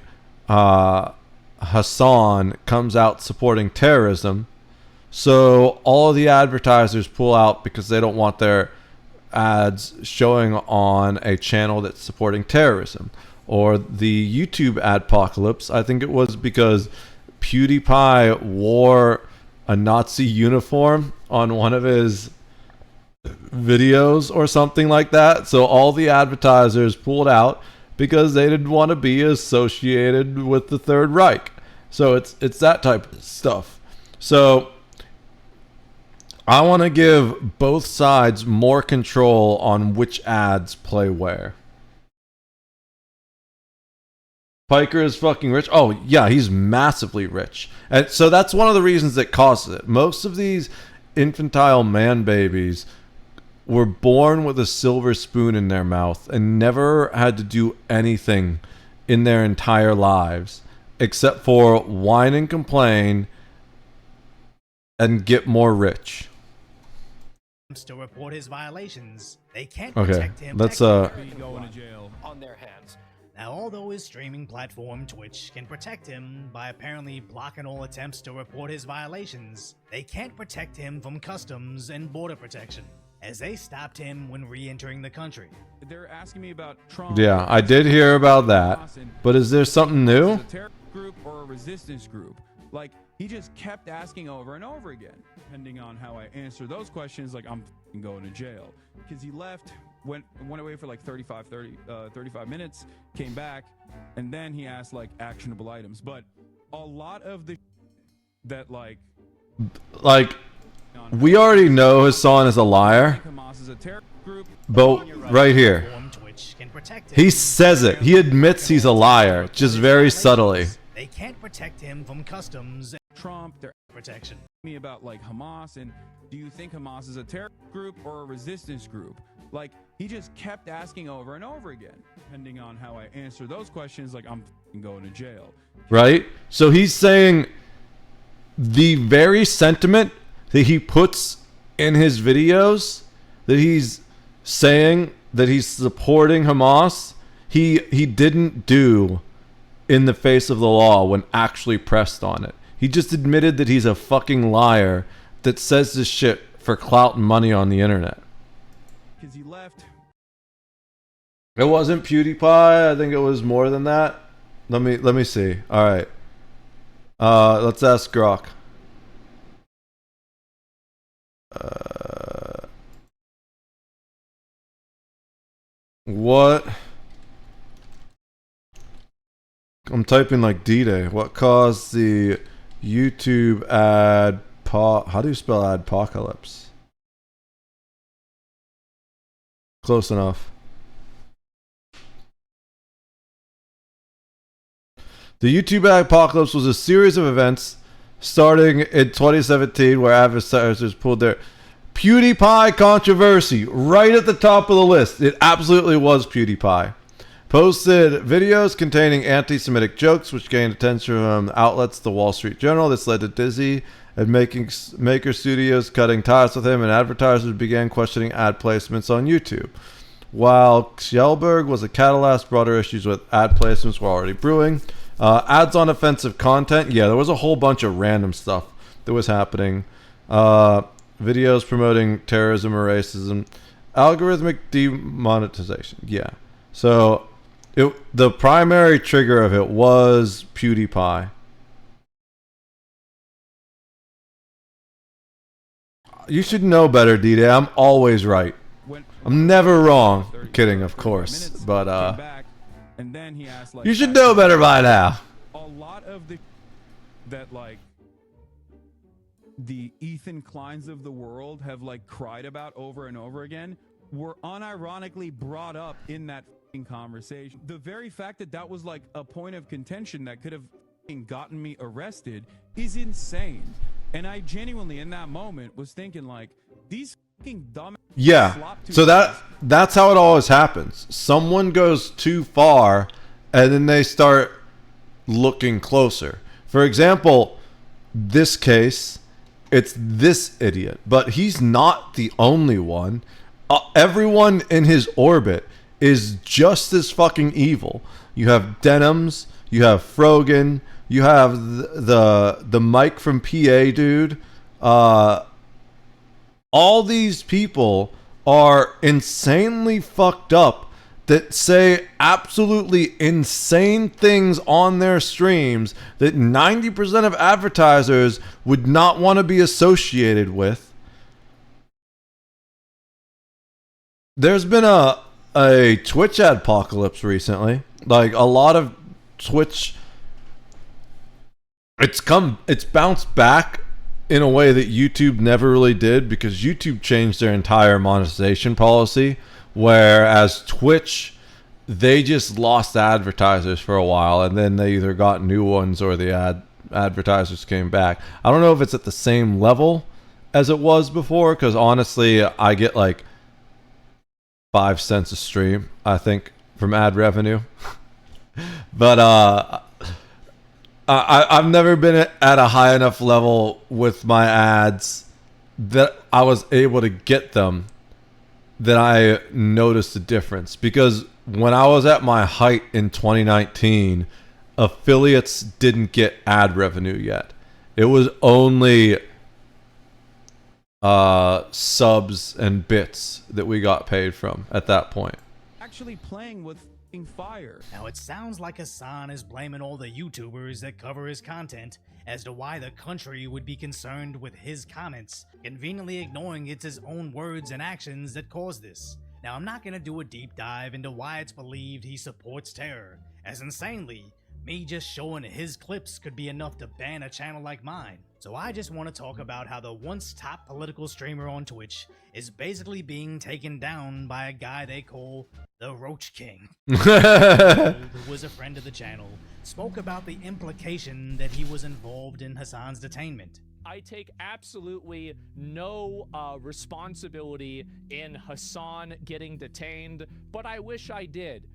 Hasan comes out supporting terrorism. So all the advertisers pull out because they don't want their ads showing on a channel that's supporting terrorism. Or the YouTube ad apocalypse, I think it was because PewDiePie wore a Nazi uniform on one of his videos or something like that. So all the advertisers pulled out because they didn't want to be associated with the Third Reich. So it's that type of stuff. So I want to give both sides more control on which ads play where. Piker is fucking rich. Oh, yeah, he's massively rich. And so that's one of the reasons that causes it. Most of these infantile man babies were born with a silver spoon in their mouth and never had to do anything in their entire lives except for whine and complain and get more rich. To report his violations, they can't Okay, protect him. let's Be going to jail. On their hands. Now, although his streaming platform, Twitch, can protect him by apparently blocking all attempts to report his violations, they can't protect him from customs and border protection, as they stopped him when re-entering the country. They're asking me about Trump. Yeah, I did hear about that. But is there something new? Is it a terror group or a resistance group? Like, he just kept asking over and over again. Depending on how I answer those questions, like, I'm f***ing going to jail. Because he left went away for like 35 minutes, came back, and then he asked like actionable items. But a lot of the that like we already know Hasan is a liar, Hamas is a terror group. but right here, he says it. He admits he's a liar, just very subtly. They can't protect him from customs and Trump, they're protection. me about like Hamas, and do you think Hamas is a terror group or a resistance group? Like, he just kept asking over and over again. Depending on how I answer those questions, like, I'm going to jail. Right? So he's saying the very sentiment that he puts in his videos, that he's saying that he's supporting Hamas, he didn't do in the face of the law when actually pressed on it. He just admitted that he's a fucking liar that says this shit for clout and money on the internet. Because he left. It wasn't PewDiePie. I think it was more than that. Let me see. All right. Let's ask Grok. What? I'm typing like D-Day. What caused the YouTube ad? How do you spell adpocalypse? Close enough. The YouTube apocalypse was a series of events starting in 2017 where advertisers pulled their PewDiePie controversy right at the top of the list. It absolutely was PewDiePie. Posted videos containing anti-Semitic jokes, which gained attention from outlets, the Wall Street Journal. This led to Dizzy and Maker Studios cutting ties with him, and advertisers began questioning ad placements on YouTube. While Kjellberg was a catalyst, broader issues with ad placements were already brewing. Ads on offensive content. Yeah, there was a whole bunch of random stuff that was happening. Videos promoting terrorism or racism. Algorithmic demonetization. Yeah. So the primary trigger of it was PewDiePie. You should know better, D-Day. I'm always right. I'm never wrong. Kidding, of course. But and then he asked, like, you should know better by now. A lot of the that like the Ethan Kleins of the world have like cried about over and over again were unironically brought up in that conversation. The very fact that that was like a point of contention that could have gotten me arrested is insane. And I genuinely in that moment was thinking like, these fucking dumb. Yeah. So that's how it always happens. Someone goes too far and then they start looking closer. For example, this case, it's this idiot, but he's not the only one. Everyone in his orbit is just as fucking evil. You have Denims, you have Frogan, you have the Mike from PA dude. All these people are insanely fucked up that say absolutely insane things on their streams that 90% of advertisers would not want to be associated with. There's been a Twitch adpocalypse recently. Like a lot of Twitch, it's bounced back in a way that YouTube never really did, because YouTube changed their entire monetization policy, whereas Twitch, they just lost advertisers for a while and then they either got new ones or the advertisers came back. I don't know if it's at the same level as it was before, because honestly I get like 5 cents a stream, I think, from ad revenue. But I've never been at a high enough level with my ads that I was able to get them that I noticed a difference. Because when I was at my height in 2019, affiliates didn't get ad revenue yet. It was only subs and bits that we got paid from at that point. Actually playing with fire. Now it sounds like Hasan is blaming all the YouTubers that cover his content as to why the country would be concerned with his comments, conveniently ignoring it's his own words and actions that caused this. Now, I'm not gonna do a deep dive into why it's believed he supports terror, as insanely, me just showing his clips could be enough to ban a channel like mine. So I just want to talk about how the once top political streamer on Twitch is basically being taken down by a guy they call the Roach King, who was a friend of the channel, spoke about the implication that he was involved in Hasan's detainment. I take absolutely no responsibility in Hasan getting detained, but I wish I did.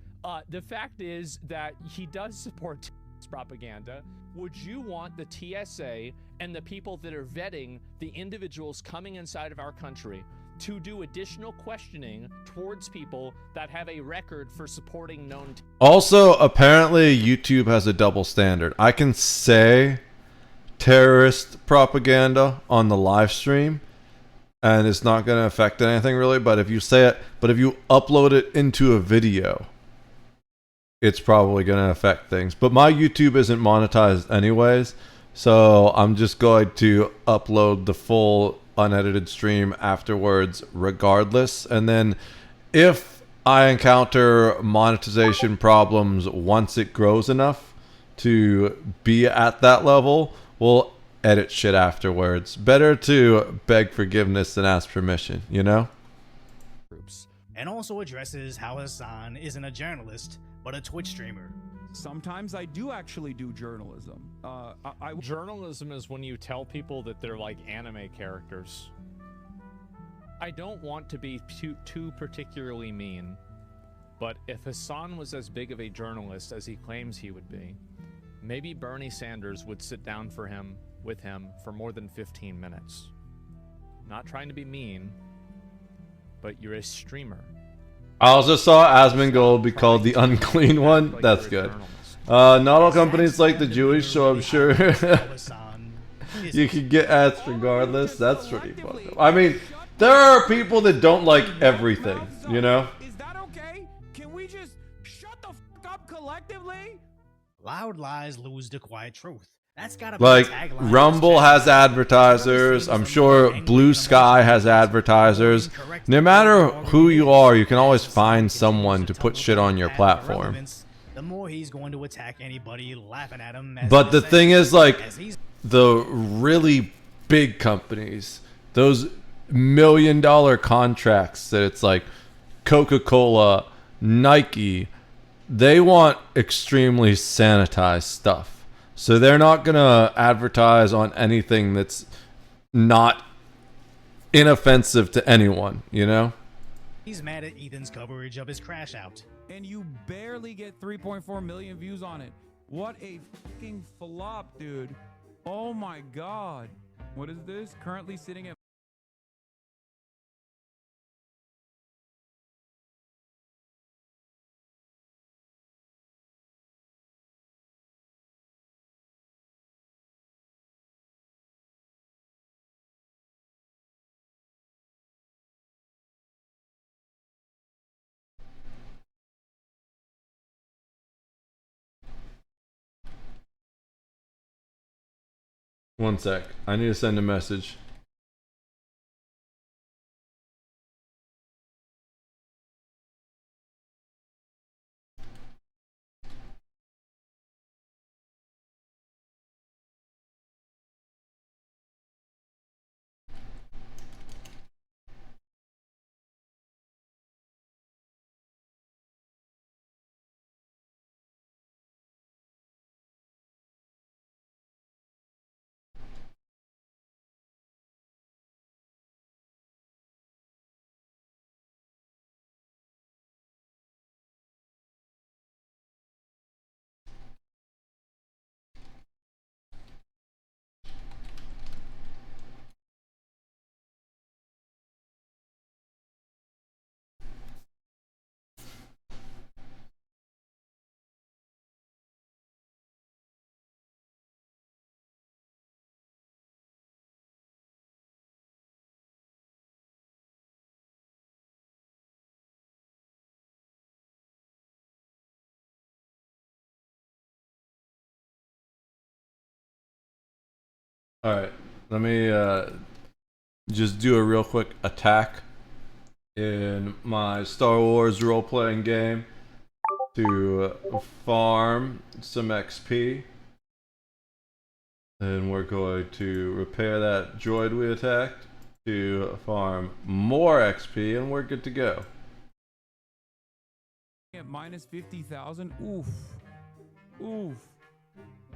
The fact is that he does support propaganda. Would you want the TSA and the people that are vetting the individuals coming inside of our country to do additional questioning towards people that have a record for supporting known Also, apparently YouTube has a double standard. I can say terrorist propaganda on the live stream and it's not going to affect anything really, but if you say it, but if you upload it into a video, it's probably going to affect things. But my YouTube isn't monetized anyways, so I'm just going to upload the full unedited stream afterwards regardless. And then if I encounter monetization problems once it grows enough to be at that level, we'll edit shit afterwards. Better to beg forgiveness than ask permission, you know? Groups. And also addresses how Hasan isn't a journalist, but a Twitch streamer. Sometimes I do actually do journalism. Journalism is when you tell people that they're like anime characters. I don't want to be too particularly mean, but if Hasan was as big of a journalist as he claims he would be, maybe Bernie Sanders would sit down with him for more than 15 minutes. Not trying to be mean, but you're a streamer. I also saw Asmongold be called the unclean one. That's good. Not all companies like the Jewish, so I'm sure you can get ads regardless. That's pretty fucked up. I mean, there are people that don't like everything, you know? Is that okay? Can we just shut the fuck up collectively? Loud lies lose to quiet truth. That's gotta be Like, the tagline of Rumble this has channel. advertisers. I'm sure Blue Sky has advertisers. No matter who you are, you can always find someone to put shit on your platform. The more he's going to attack anybody laughing at him. But the thing is, like, the really big companies, those million-dollar contracts that it's like Coca-Cola, Nike, they want extremely sanitized stuff. So they're not going to advertise on anything that's not inoffensive to anyone, you know? He's mad at Ethan's coverage of his crash out. And you barely get 3.4 million views on it. What a fucking flop, dude. Oh my god. What is this? Currently sitting at One sec. I need to send a message. All right, let me just do a real quick attack in my Star Wars role-playing game to farm some XP. Then we're going to repair that droid we attacked to farm more XP, and we're good to go. At minus 50,000. Oof. Oof.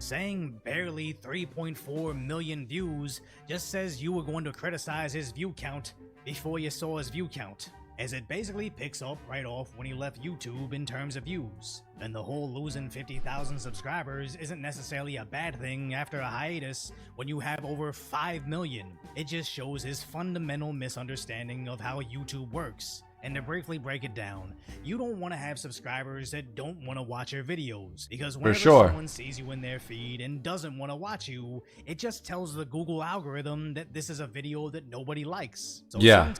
Saying barely 3.4 million views just says you were going to criticize his view count before you saw his view count, as it basically picks up right off when he left YouTube in terms of views. And the whole losing 50,000 subscribers isn't necessarily a bad thing after a hiatus when you have over 5 million. It just shows his fundamental misunderstanding of how YouTube works. And to briefly break it down, you don't want to have subscribers that don't want to watch your videos, because whenever someone sees you in their feed and doesn't want to watch you, it just tells the Google algorithm that this is a video that nobody likes. So yeah.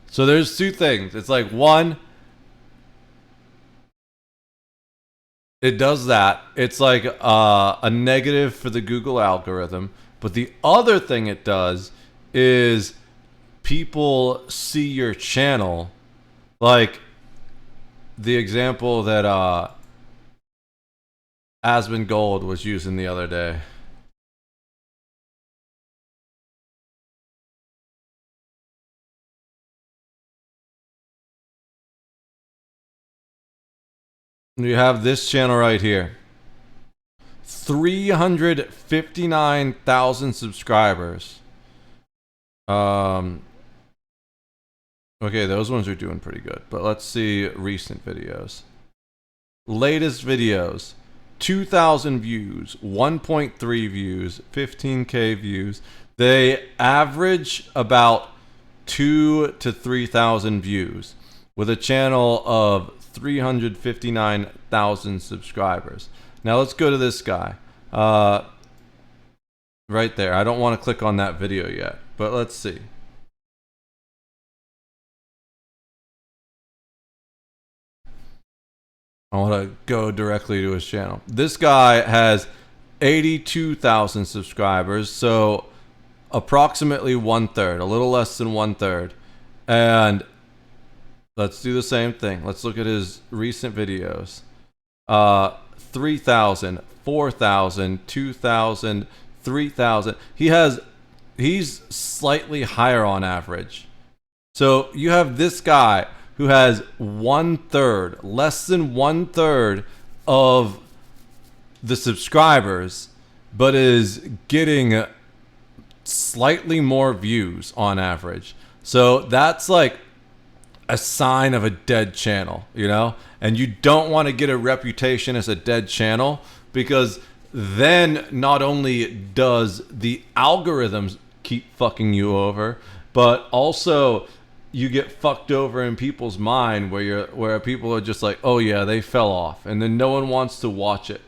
So there's two things. It's like, one, it does that. It's like a negative for the Google algorithm. But the other thing it does is people see your channel. Like the example that Asmon Gold was using the other day. You have this channel right here. 359,000 subscribers. Okay, those ones are doing pretty good. But let's see recent videos. Latest videos. 2,000 views, 1.3 views, 15K views. They average about 2,000 to 3,000 views with a channel of 359,000 subscribers. Now let's go to this guy. Right there. I don't want to click on that video yet, but let's see. I want to go directly to his channel. This guy has 82,000 subscribers, so approximately 1/3, a little less than 1/3. And let's do the same thing. Let's look at his recent videos. 3,000, 4,000, 2,000, 3,000. He's slightly higher on average. So you have this guy who has 1/3, less than 1/3 of the subscribers, but is getting slightly more views on average. So that's like a sign of a dead channel, you know? And you don't want to get a reputation as a dead channel, because then not only does the algorithms keep fucking you over, but also you get fucked over in people's mind where people are just like, oh yeah, they fell off, and then no one wants to watch it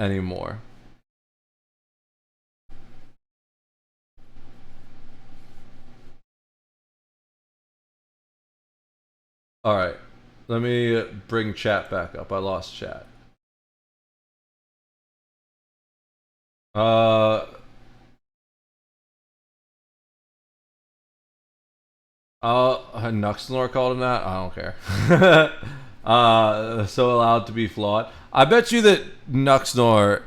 anymore. All right, let me bring chat back up. I lost chat. Nuxnor called him that? I don't care. So allowed to be flawed. I bet you that Nuxnor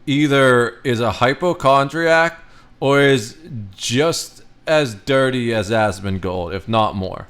either is a hypochondriac or is just as dirty as Asmon Gold, if not more.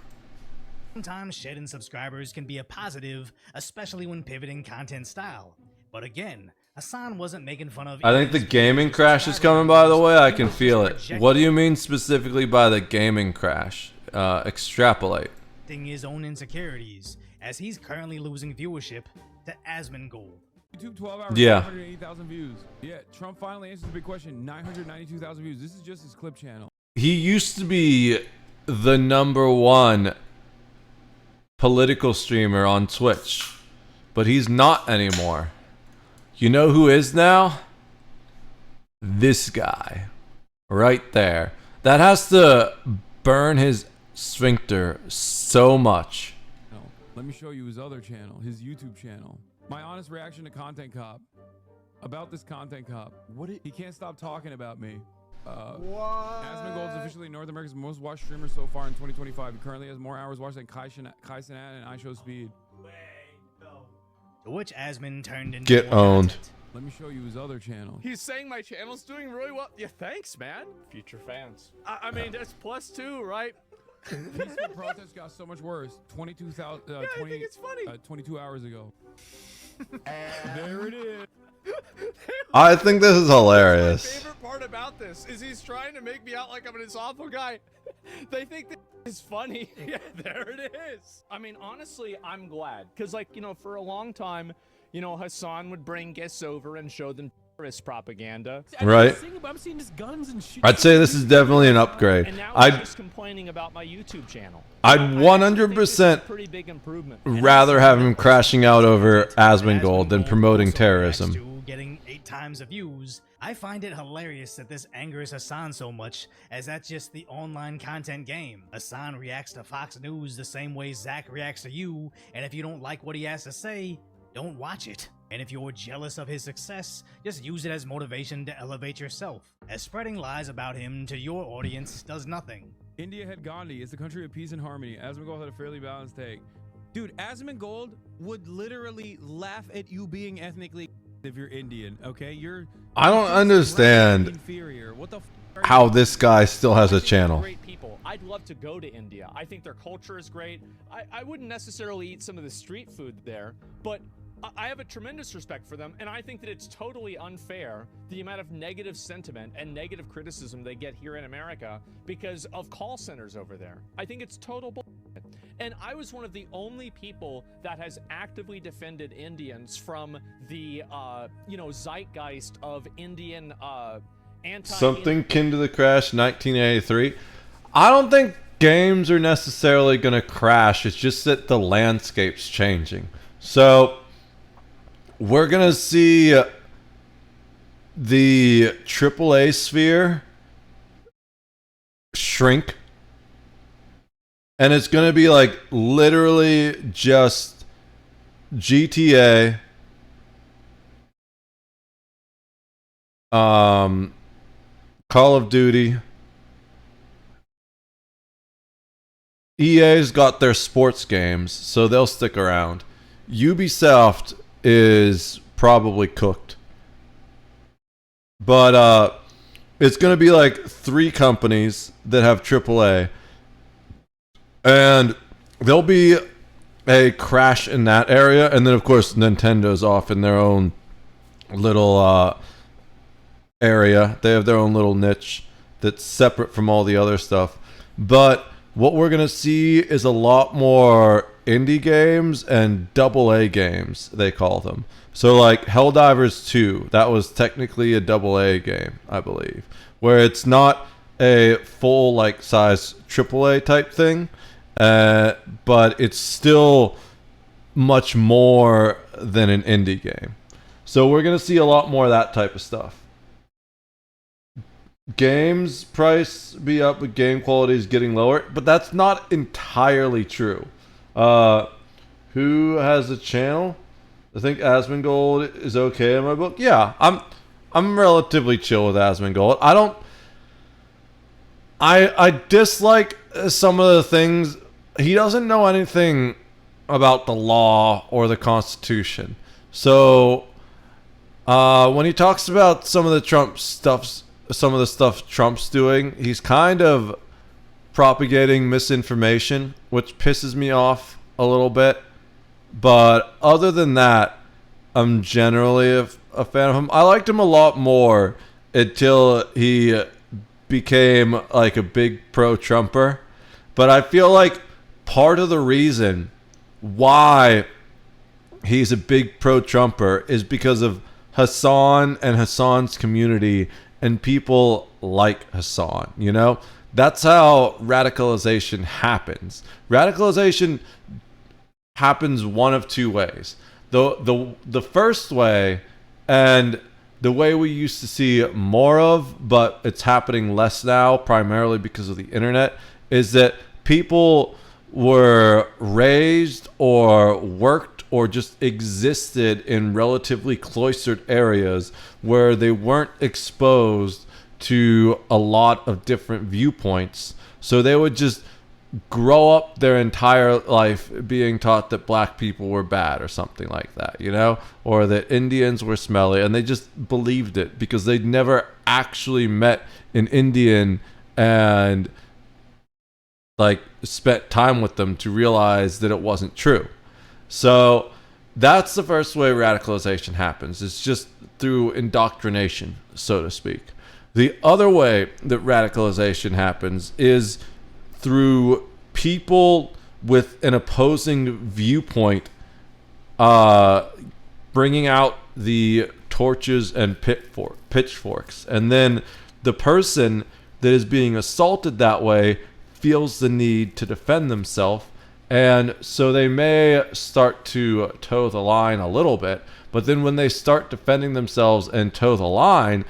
Sometimes shedding subscribers can be a positive, especially when pivoting content style. But again, Hasan wasn't making fun of... I think the gaming crash is coming, by the way. I can feel it. What do you mean specifically by the gaming crash? Extrapolate. His own insecurities, as he's currently losing viewership to Asmon Gold. YouTube 12 hours, yeah. 980,000 views. Yeah, Trump finally answers the big question. 992,000 views. This is just his clip channel. He used to be the #1 political streamer on Twitch, but he's not anymore. You know who is now? This guy. Right there. That has to burn his sphincter so much. Let me show you his other channel, his YouTube channel. My honest reaction to Content Cop. About this Content Cop. He can't stop talking about me. Asmongold is officially North America's most watched streamer so far in 2025. He currently has more hours watched than Kai Cenat and iShowSpeed. To which Asmon turned into Get more owned. content. Let me show you his other channel. He's saying my channel's doing really well. Yeah, thanks, man. Future fans. I mean, that's +2, right? Peaceful protest got so much worse. 22,000. I think it's funny. 22 hours ago. There it is. I think this is My hilarious. favorite part about this is he's trying to make me out like I'm this awful guy. They think that is funny. Yeah, there it is. I mean, honestly, I'm glad. Because, like, you know, for a long time, you know, Hasan would bring guests over and show them terrorist propaganda. Right. I'm seeing just guns and shit. I'd say this is definitely an upgrade. And now I'm I'd just complaining about my YouTube channel. I'd I actually think this is a 100% pretty big improvement. rather have him crashing out over Asmongold than promoting also terrorism. reacts to getting 8 times the views. I find it hilarious that this angers Hasan so much, as that's just the online content game. Hasan reacts to Fox News the same way Zach reacts to you, and if you don't like what he has to say, don't watch it. And if you're jealous of his success, just use it as motivation to elevate yourself, as spreading lies about him to your audience does nothing. India had Gandhi. It's the country of peace and harmony. Asmongold had a fairly balanced take. Dude, Asmongold would literally laugh at you being ethnically if you're Indian, okay? I don't understand inferior. What the how this guy still has a channel. Great people. I'd love to go to India. I think their culture is great. I wouldn't necessarily eat some of the street food there, but I have a tremendous respect for them, and I think that it's totally unfair the amount of negative sentiment and negative criticism they get here in America because of call centers over there. I think it's total bullshit. And I was one of the only people that has actively defended Indians from the, you know, zeitgeist of Indian, Something kin to the crash 1983. I don't think games are necessarily going to crash. It's just that the landscape's changing. So we're going to see the AAA sphere shrink. And it's going to be like literally just GTA, Call of Duty. EA's got their sports games, so they'll stick around. Ubisoft is probably cooked. But it's going to be like 3 companies that have AAA. And there'll be a crash in that area. And then, of course, Nintendo's off in their own little area. They have their own little niche that's separate from all the other stuff. But what we're going to see is a lot more indie games and AA games, they call them. So like Helldivers 2, that was technically a AA game, I believe. Where it's not a full like size AAA type thing. But it's still much more than an indie game. So we're going to see a lot more of that type of stuff. Games price be up, but game quality is getting lower. But that's not entirely true. Who has a channel? I think Asmongold is okay in my book. Yeah, I'm relatively chill with Asmongold. I dislike some of the things. He doesn't know anything about the law or the Constitution. So when he talks about some of the stuff Trump's doing, he's kind of propagating misinformation, which pisses me off a little bit. But other than that, I'm generally a fan of him. I liked him a lot more until he became like a big pro-Trumper. But I feel like part of the reason why he's a big pro-Trumper is because of Hasan and Hasan's community and people like Hasan, you know? That's how radicalization happens. Radicalization happens one of 2 ways. The first way, and the way we used to see more of, but it's happening less now, primarily because of the internet, is that people were raised or worked or just existed in relatively cloistered areas where they weren't exposed to a lot of different viewpoints. So they would just grow up their entire life being taught that black people were bad or something like that, you know, or that Indians were smelly, and they just believed it because they'd never actually met an Indian and like spent time with them to realize that it wasn't true. So that's the first way radicalization happens. It's just through indoctrination, so to speak. The other way that radicalization happens is through people with an opposing viewpoint bringing out the torches and pitchforks. And then the person that is being assaulted that way feels the need to defend themselves. And so they may start to toe the line a little bit, but then when they start defending themselves and toe the line,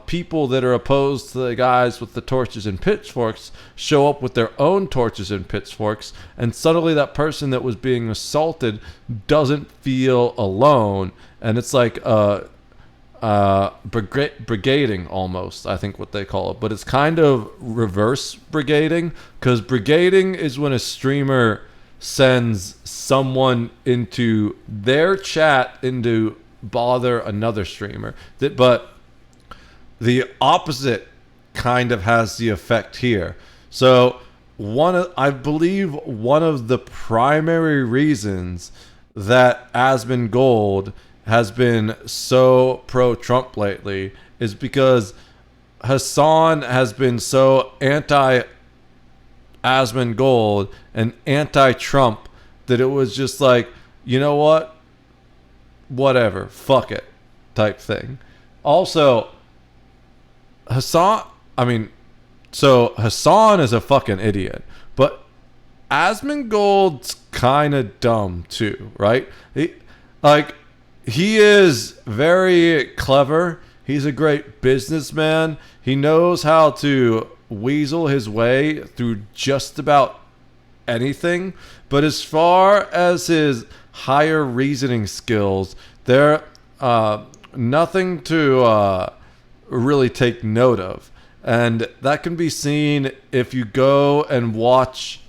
people that are opposed to the guys with the torches and pitchforks show up with their own torches and pitchforks, and suddenly that person that was being assaulted doesn't feel alone, and it's like brigading almost, I think what they call it, but it's kind of reverse brigading, because brigading is when a streamer sends someone into their chat into bother another streamer. But the opposite kind of has the effect here. So I believe one of the primary reasons that Asmon Gold has been so pro-Trump lately is because Hasan has been so anti-Asmon Gold and anti-Trump that it was just like, you know what? Whatever. Fuck it. Type thing. Also, Hasan is a fucking idiot. But Asmon Gold's kind of dumb too, right? He is very clever. He's a great businessman. He knows how to weasel his way through just about anything. But as far as his higher reasoning skills, they're nothing to really take note of. And that can be seen if you go and watch,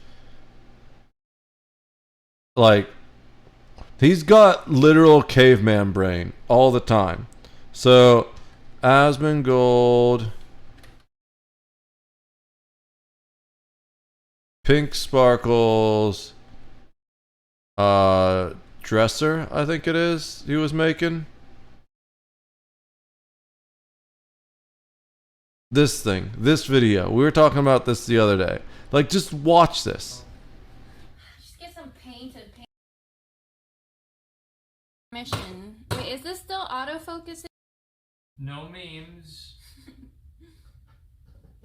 like, he's got literal caveman brain all the time. So, Asmon Gold, Pink Sparkles, dresser, I think it is, he was making. This thing, this video. We were talking about this the other day. Like, just watch this. Just get some paint and paint. Mission. Wait, is this still autofocusing? No memes.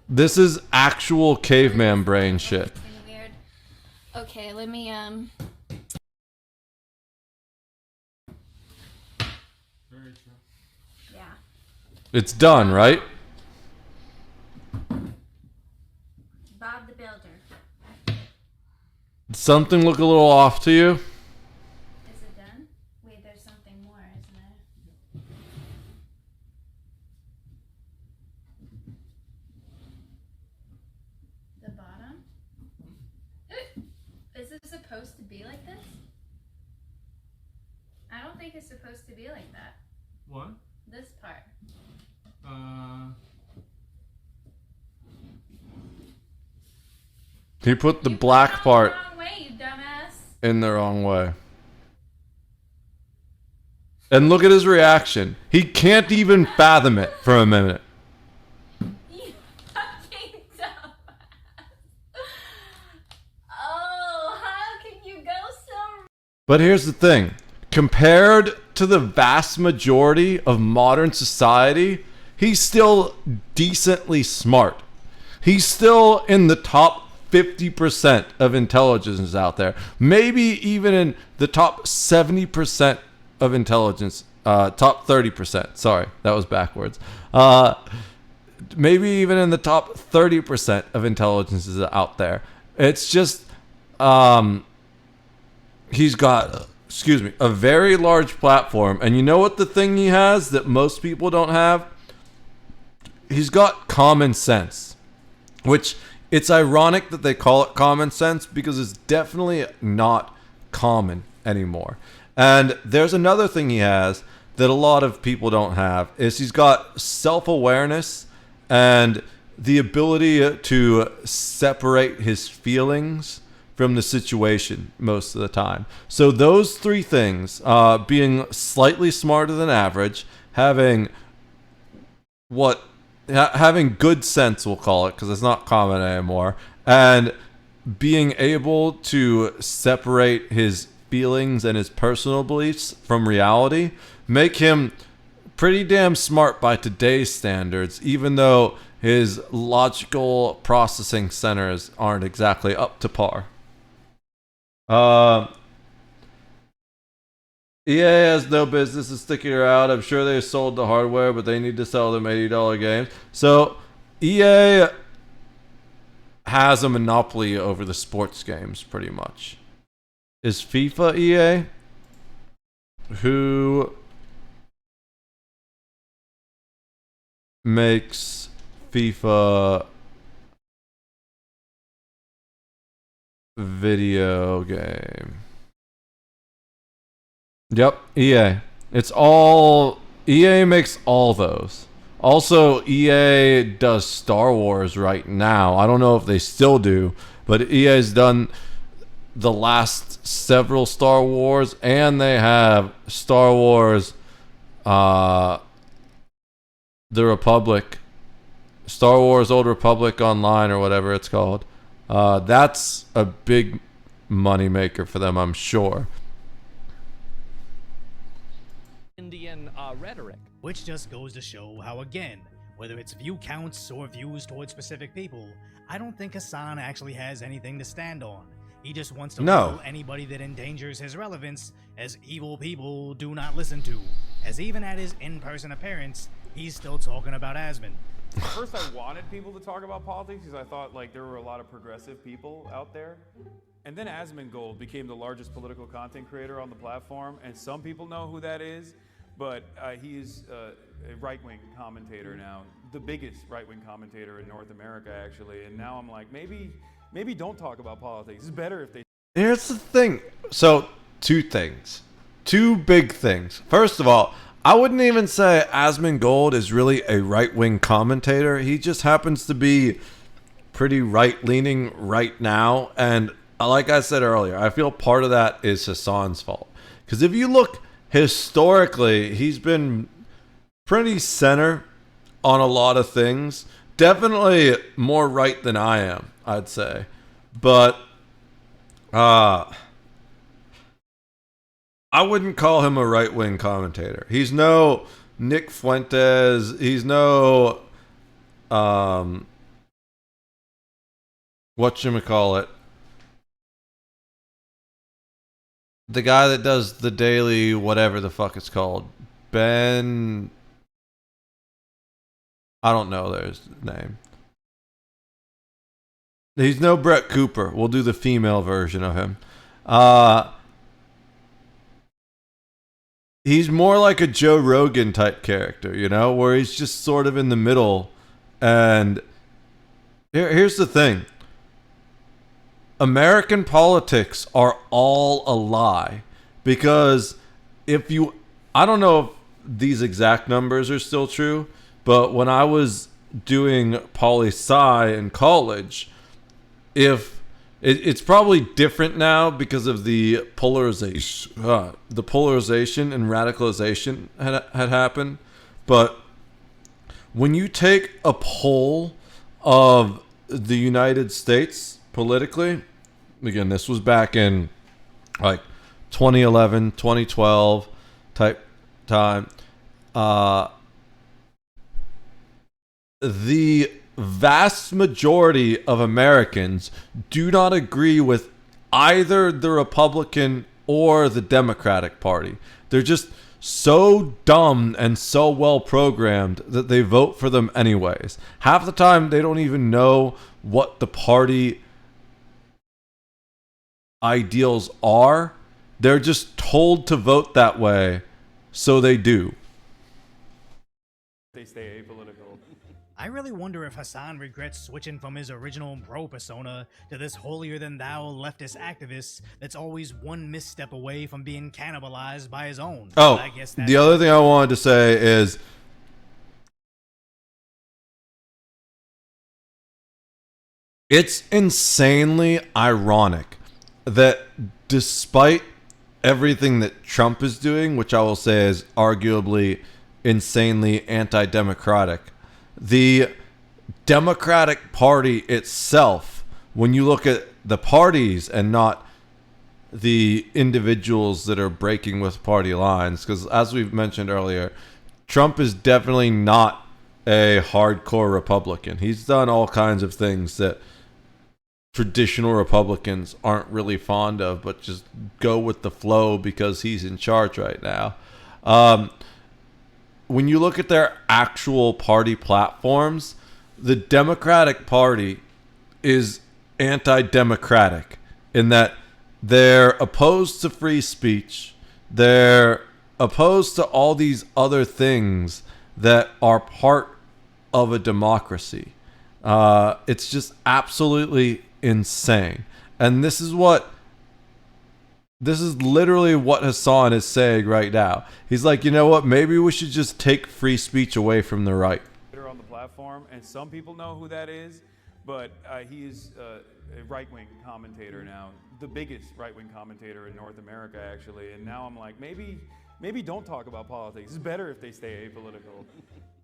This is actual caveman brain shit. It's kinda weird. Okay, let me Very true. yeah. It's done, right? Bob the Builder. Did something look a little off to you? Is it done? Wait, there's something more, isn't it? The bottom? Is it supposed to be like this? I don't think it's supposed to be like that. What? This part. He put the You black put it part the wrong way, you dumbass. in the wrong way. And look at his reaction. He can't even fathom it for a minute. You fucking dumbass. Oh, how can you go so... But here's the thing. Compared to the vast majority of modern society, he's still decently smart. He's still in the top 50% of intelligence out there. Maybe even in the top 70% of intelligence. Top 30%. Sorry, that was backwards. Maybe even in the top 30% of intelligence is out there. It's just, he's got, a very large platform. And you know what the thing he has that most people don't have? he's got common sense, which it's ironic that they call it common sense because it's definitely not common anymore. And there's another thing he has that a lot of people don't have is he's got self-awareness and the ability to separate his feelings from the situation most of the time. So those three things, being slightly smarter than average, having good sense, we'll call it, because it's not common anymore, and being able to separate his feelings and his personal beliefs from reality make him pretty damn smart by today's standards, even though his logical processing centers aren't exactly up to par. EA has no business in sticking around. I'm sure they sold the hardware, but they need to sell them $80 games. So EA has a monopoly over the sports games, pretty much. Is FIFA EA? Who makes FIFA video game? Yep, EA. It's all EA makes all those. Also, EA does Star Wars right now. I don't know if they still do, but EA's done the last several Star Wars, and they have Star Wars The Republic, Star Wars Old Republic Online, or whatever it's called. That's a big money maker for them, I'm sure. Indian rhetoric. Which just goes to show how, again, whether it's view counts or views towards specific people, I don't think Hasan actually has anything to stand on. He just wants to label anybody that endangers his relevance as evil people do not listen to, as even at his in-person appearance, he's still talking about Asmon. At first I wanted people to talk about politics because I thought like there were a lot of progressive people out there. And then Asmongold became the largest political content creator on the platform, and some people know who that is, but he's a right-wing commentator now, the biggest right-wing commentator in North America, actually. And now I'm like, maybe don't talk about politics. It's better if they... Here's the thing. So, two big things. First of all, I wouldn't even say Asmongold is really a right-wing commentator. He just happens to be pretty right-leaning right now, and like I said earlier, I feel part of that is Hasan's fault. Because if you look historically, he's been pretty center on a lot of things. Definitely more right than I am, I'd say. But I wouldn't call him a right-wing commentator. He's no Nick Fuentes. He's no whatchamacallit, the guy that does the daily whatever the fuck it's called. Ben, I don't know their name. He's no Brett Cooper. We'll do the female version of him. He's more like a Joe Rogan type character, you know, where he's just sort of in the middle. And here's the thing. American politics are all a lie, because I don't know if these exact numbers are still true, but when I was doing poli-sci in college, it's probably different now because of the polarization and radicalization had happened. But when you take a poll of the United States politically, again, this was back in like 2011, 2012 type time, the vast majority of Americans do not agree with either the Republican or the Democratic Party. They're just so dumb and so well programmed that they vote for them anyways. Half the time they don't even know what the party ideals are. They're just told to vote that way, so they do. They stay apolitical. I really wonder if Hasan regrets switching from his original bro persona to this holier-than-thou leftist activist that's always one misstep away from being cannibalized by his own. Oh, I guess the other thing I wanted to say is it's insanely ironic that despite everything that Trump is doing, which I will say is arguably insanely anti-democratic, the Democratic Party itself, when you look at the parties and not the individuals that are breaking with party lines, because as we've mentioned earlier, Trump is definitely not a hardcore Republican. He's done all kinds of things that traditional Republicans aren't really fond of, but just go with the flow because he's in charge right now. When you look at their actual party platforms, the Democratic Party is anti-democratic in that they're opposed to free speech. They're opposed to all these other things that are part of a democracy. It's just absolutely insane. And this is literally what Hasan is saying right now. He's like, you know what? Maybe we should just take free speech away from the right. On the platform, and some people know who that is, but he's a right-wing commentator now, the biggest right-wing commentator in North America, actually. And now I'm like, maybe don't talk about politics. It's better if they stay apolitical.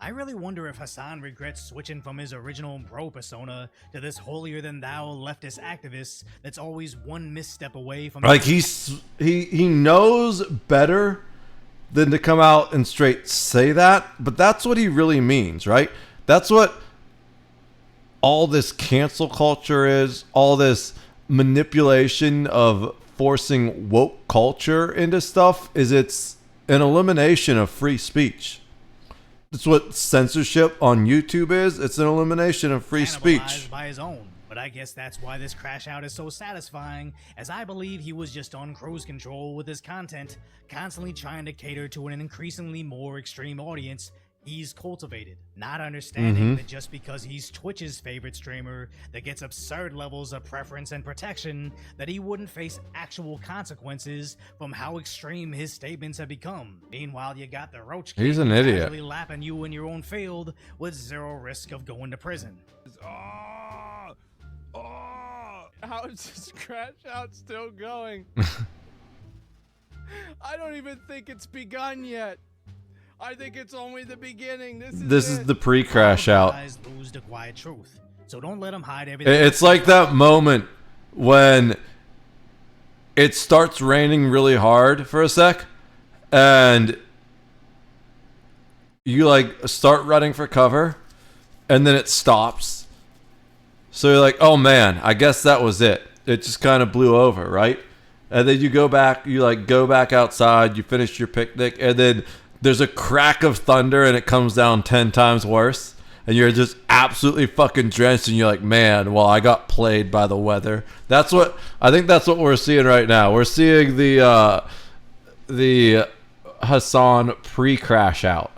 I really wonder if Hasan regrets switching from his original bro persona to this holier-than-thou leftist activist that's always one misstep away from... Like, he knows better than to come out and straight say that, but that's what he really means, right? That's what all this cancel culture is, all this manipulation of forcing woke culture into stuff is. It's an elimination of free speech. That's what censorship on YouTube is. It's an elimination of free speech. By his own. But I guess that's why this crash out is so satisfying, as I believe he was just on cruise control with his content, constantly trying to cater to an increasingly more extreme audience he's cultivated, not understanding that just because he's Twitch's favorite streamer that gets absurd levels of preference and protection, that he wouldn't face actual consequences from how extreme his statements have become. Meanwhile, you got the Roach King He's an idiot, casually lapping you in your own field with zero risk of going to prison. How is this crash out still going? I don't even think it's begun yet. I think it's only the beginning. This is the pre-crash out. Lose the quiet truth. So don't let him hide everything. It's like that moment when it starts raining really hard for a sec and you like start running for cover and then it stops. So you're like, oh man, I guess that was it. It just kind of blew over, right? And then you go back, go back outside, you finish your picnic, and then there's a crack of thunder and it comes down 10 times worse. And you're just absolutely fucking drenched and you're like, man, well, I got played by the weather. I think that's what we're seeing right now. We're seeing the Hasan pre-crash out.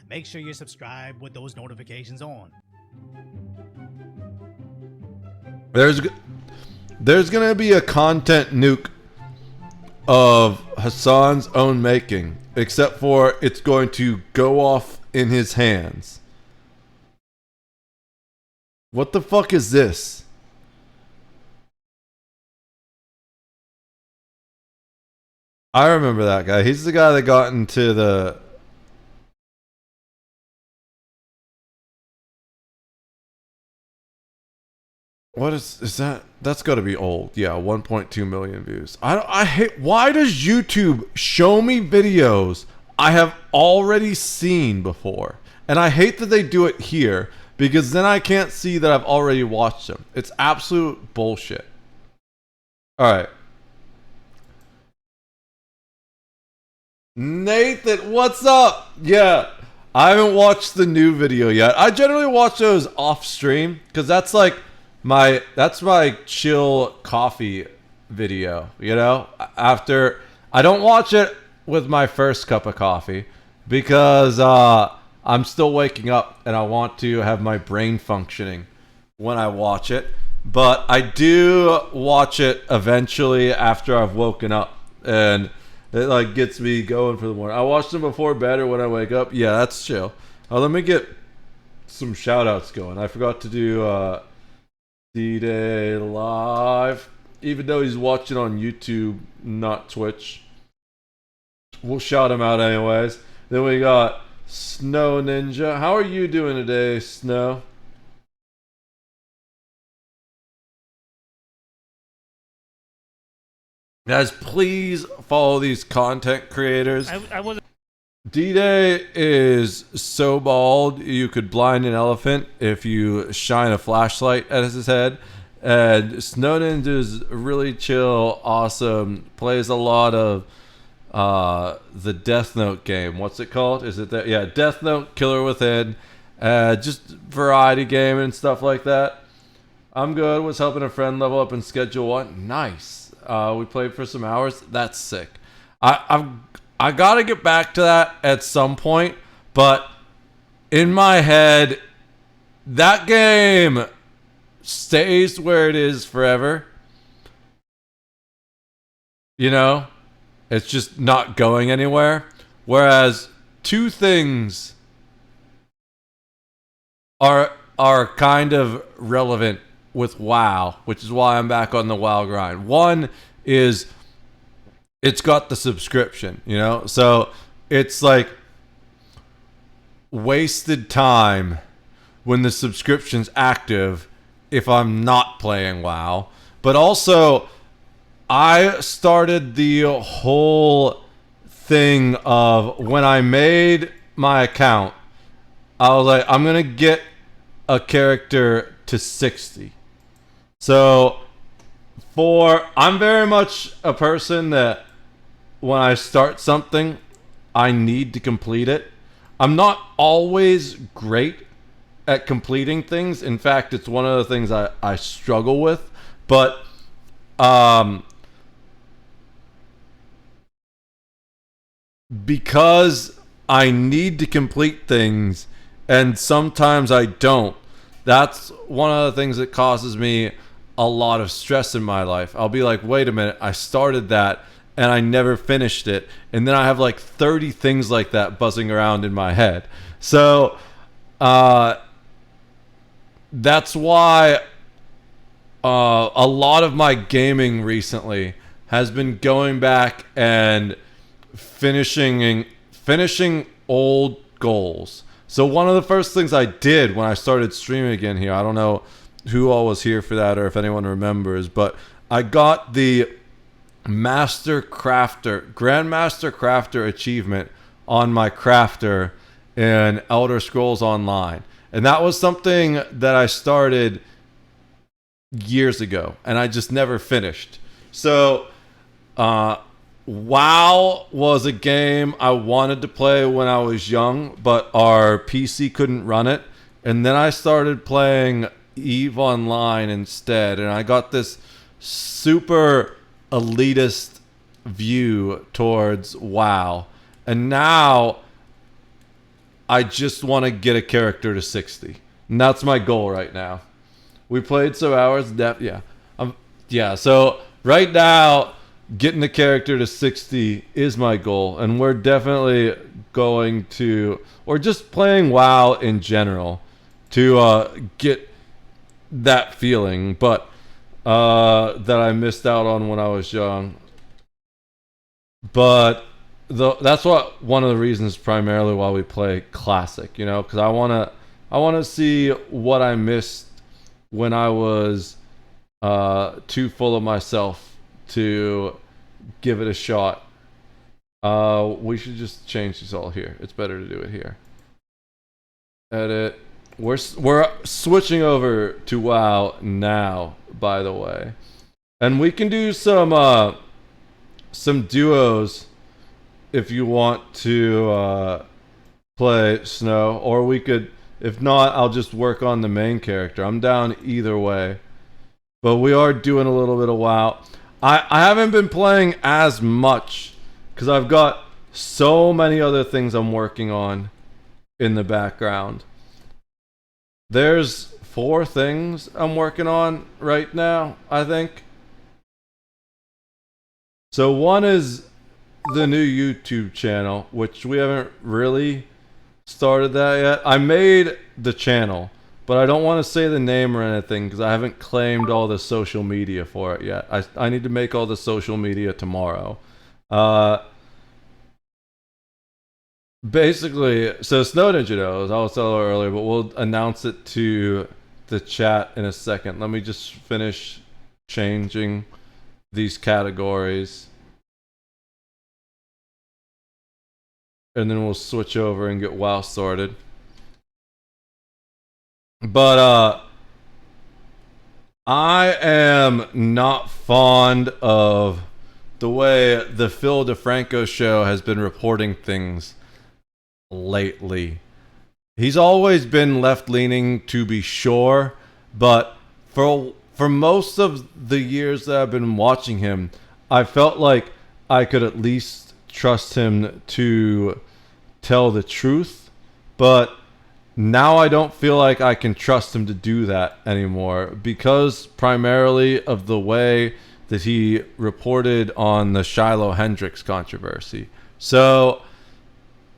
Make sure you're subscribed with those notifications on. There's going to be a content nuke of Hasan's own making, except for it's going to go off in his hands. What the fuck is this? I remember that guy. He's the guy that got into the... What is that? That's got to be old. Yeah, 1.2 million views. I hate... Why does YouTube show me videos I have already seen before? And I hate that they do it here, because then I can't see that I've already watched them. It's absolute bullshit. Alright. Nathan, what's up? Yeah, I haven't watched the new video yet. I generally watch those off stream, because that's like my chill coffee video, you know? After, I don't watch it with my first cup of coffee, because I'm still waking up and I want to have my brain functioning when I watch it. But I do watch it eventually after I've woken up, and it like gets me going for the morning. I watch them before bed or when I wake up. Yeah, that's chill. Let me get some shout outs going. I forgot to do D-Day Live, even though he's watching on YouTube, not Twitch. We'll shout him out anyways. Then we got Snow Ninja. How are you doing today, Snow? Guys, please follow these content creators. I wasn't. D-Day is so bald you could blind an elephant if you shine a flashlight at his head. And Snow Ninja is really chill, awesome, plays a lot of the Death Note game. What's it called? Is it that? Yeah, Death Note, Killer Within, just variety game and stuff like that. I'm good. Was helping a friend level up in Schedule 1. Nice. We played for some hours. That's sick. I gotta get back to that at some point, but in my head, that game stays where it is forever. You know? It's just not going anywhere. Whereas two things are kind of relevant with WoW, which is why I'm back on the WoW grind. One is it's got the subscription, you know? So it's like wasted time when the subscription's active if I'm not playing WoW. But also, I started the whole thing of when I made my account, I was like, I'm going to get a character to 60. So, I'm very much a person that when I start something, I need to complete it. I'm not always great at completing things. In fact, it's one of the things I struggle with. But, because I need to complete things and sometimes I don't, that's one of the things that causes me a lot of stress in my life. I'll be like, wait a minute, I started that and I never finished it. And then I have like 30 things like that buzzing around in my head. So, that's why a lot of my gaming recently has been going back and finishing old goals. So one of the first things I did when I started streaming again here, I don't know who all was here for that or if anyone remembers, but I got the Grandmaster Crafter achievement on my crafter in Elder Scrolls Online. And that was something that I started years ago and I just never finished. So, WoW was a game I wanted to play when I was young, but our PC couldn't run it. And then I started playing EVE Online instead, and I got this super elitist view towards WoW. And now I just want to get a character to 60. And that's my goal right now. We played some hours. So right now, getting the character to 60 is my goal, and we're definitely going to, or just playing WoW in general, to get that feeling, but that I missed out on when I was young. But that's one of the reasons primarily why we play Classic, you know, because I wanna see what I missed when I was too full of myself to give it a shot. We should just change these all here. It's better to do it here. Edit. We're switching over to WoW now, by the way, and we can do some duos if you want to play Snow, or we could. If not, I'll just work on the main character. I'm down either way, but we are doing a little bit of WoW. I haven't been playing as much because I've got so many other things I'm working on in the background. There's 4 things I'm working on right now, I think. So one is the new YouTube channel, which we haven't really started that yet. I made the channel, but I don't want to say the name or anything because I haven't claimed all the social media for it yet. I need to make all the social media tomorrow. Basically, so Snow Ninja knows, I was telling her earlier, but we'll announce it to the chat in a second. Let me just finish changing these categories. And then we'll switch over and get WoW started. But I am not fond of the way the Phil DeFranco show has been reporting things lately. He's always been left-leaning, to be sure, but for most of the years that I've been watching him, I felt like I could at least trust him to tell the truth, but now I don't feel like I can trust him to do that anymore because primarily of the way that he reported on the Shiloh Hendricks controversy. So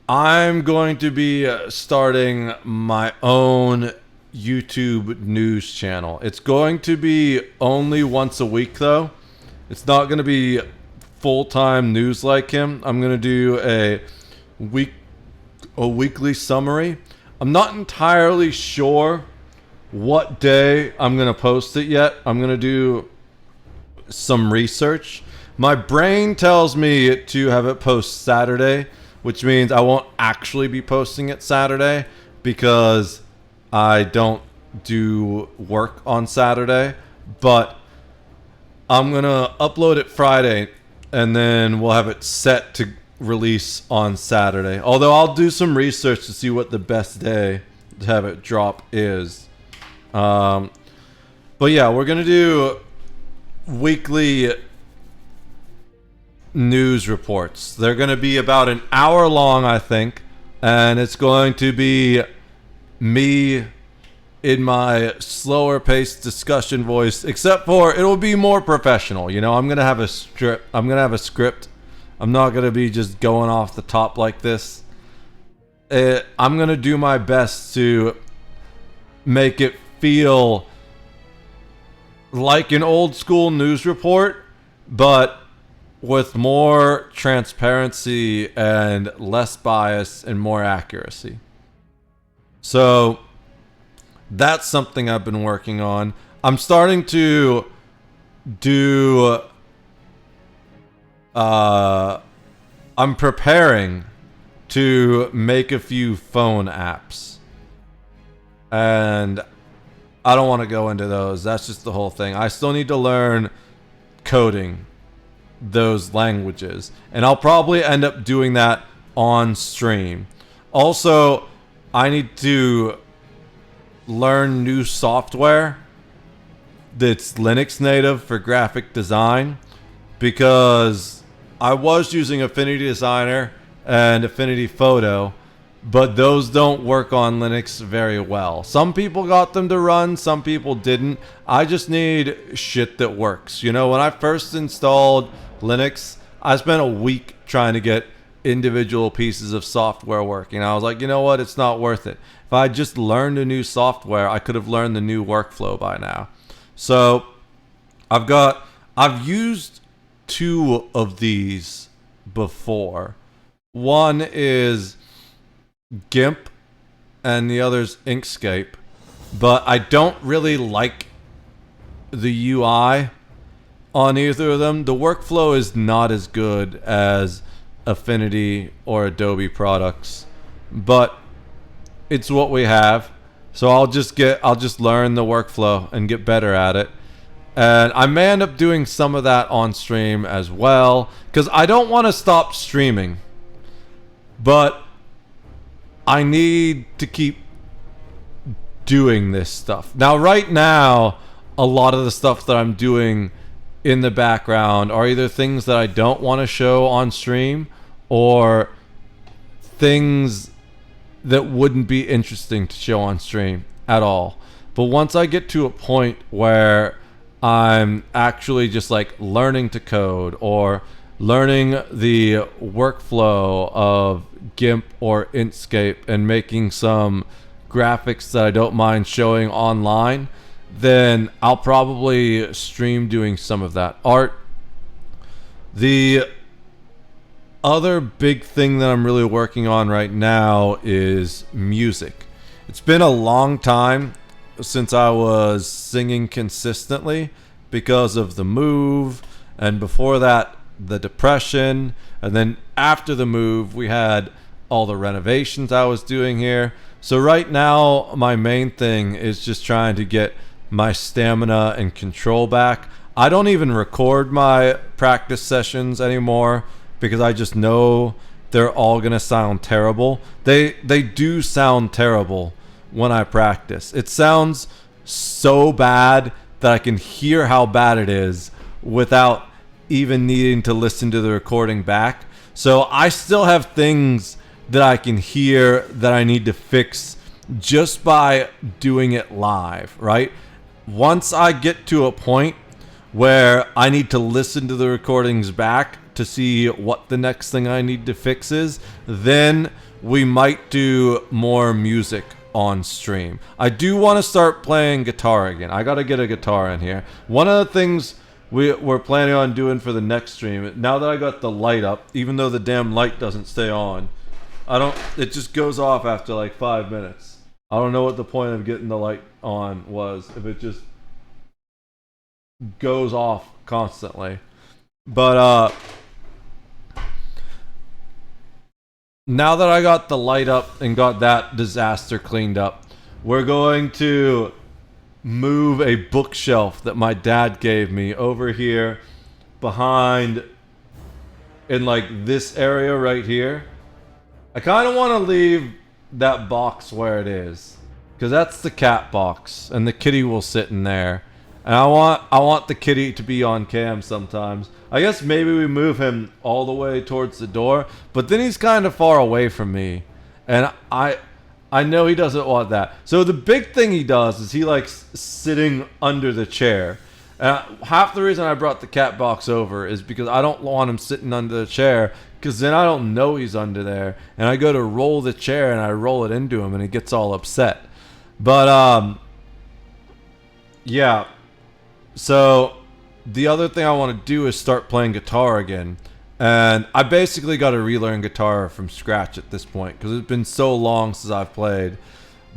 I'm going to be starting my own YouTube news channel. It's going to be only once a week though. It's not going to be full-time news like him. I'm going to do a weekly summary. I'm not entirely sure what day I'm going to post it yet. I'm going to do some research. My brain tells me to have it post Saturday, which means I won't actually be posting it Saturday because I don't do work on Saturday. But I'm going to upload it Friday and then we'll have it set to release on Saturday. Although I'll do some research to see what the best day to have it drop is. But yeah, we're going to do weekly news reports. They're going to be about an hour long, I think, and it's going to be me in my slower paced discussion voice, except for it'll be more professional. You know, I'm going to have a script. I'm not going to be just going off the top like this. I'm going to do my best to make it feel like an old school news report, but with more transparency and less bias and more accuracy. So that's something I've been working on. I'm starting to do... I'm preparing to make a few phone apps. And I don't want to go into those. That's just the whole thing. I still need to learn coding those languages. And I'll probably end up doing that on stream. Also, I need to learn new software that's Linux native for graphic design because I was using Affinity Designer and Affinity Photo, but those don't work on Linux very well. Some people got them to run, some people didn't. I just need shit that works. You know, when I first installed Linux, I spent a week trying to get individual pieces of software working. I was like, you know what? It's not worth it. If I just learned a new software, I could have learned the new workflow by now. So I've used 2 of these before. One is GIMP and the other's Inkscape, but I don't really like the UI on either of them. The workflow is not as good as Affinity or Adobe products, but it's what we have. So I'll just learn the workflow and get better at it. And I may end up doing some of that on stream as well, because I don't want to stop streaming, but I need to keep doing this stuff. Now, right now, a lot of the stuff that I'm doing in the background are either things that I don't want to show on stream or things that wouldn't be interesting to show on stream at all. But once I get to a point where I'm actually just like learning to code or learning the workflow of GIMP or Inkscape and making some graphics that I don't mind showing online, then I'll probably stream doing some of that art. The other big thing that I'm really working on right now is music. It's been a long time since I was singing consistently because of the move, and before that the depression, and then after the move we had all the renovations I was doing here. So right now my main thing is just trying to get my stamina and control back. I don't even record my practice sessions anymore because I just know they're all gonna sound terrible. They do sound terrible when I practice. It sounds so bad that I can hear how bad it is without even needing to listen to the recording back. So I still have things that I can hear that I need to fix just by doing it live, right? Once I get to a point where I need to listen to the recordings back to see what the next thing I need to fix is, then we might do more music on stream. I do want to start playing guitar again. I gotta get a guitar in here. One of the things we're planning on doing for the next stream, now that I got the light up, even though the damn light doesn't stay on, it just goes off after like 5 minutes. I don't know what the point of getting the light on was if it just goes off constantly. But now that I got the light up and got that disaster cleaned up, we're going to move a bookshelf that my dad gave me over here behind in like this area right here. I kind of want to leave that box where it is because that's the cat box and the kitty will sit in there. And I want the kitty to be on cam sometimes. I guess maybe we move him all the way towards the door, but then he's kind of far away from me, and I know he doesn't want that. So the big thing he does is he likes sitting under the chair. Half the reason I brought the cat box over is because I don't want him sitting under the chair, because then I don't know he's under there, and I go to roll the chair and I roll it into him and he gets all upset. But yeah. So the other thing I want to do is start playing guitar again. And I basically got to relearn guitar from scratch at this point because it's been so long since I've played.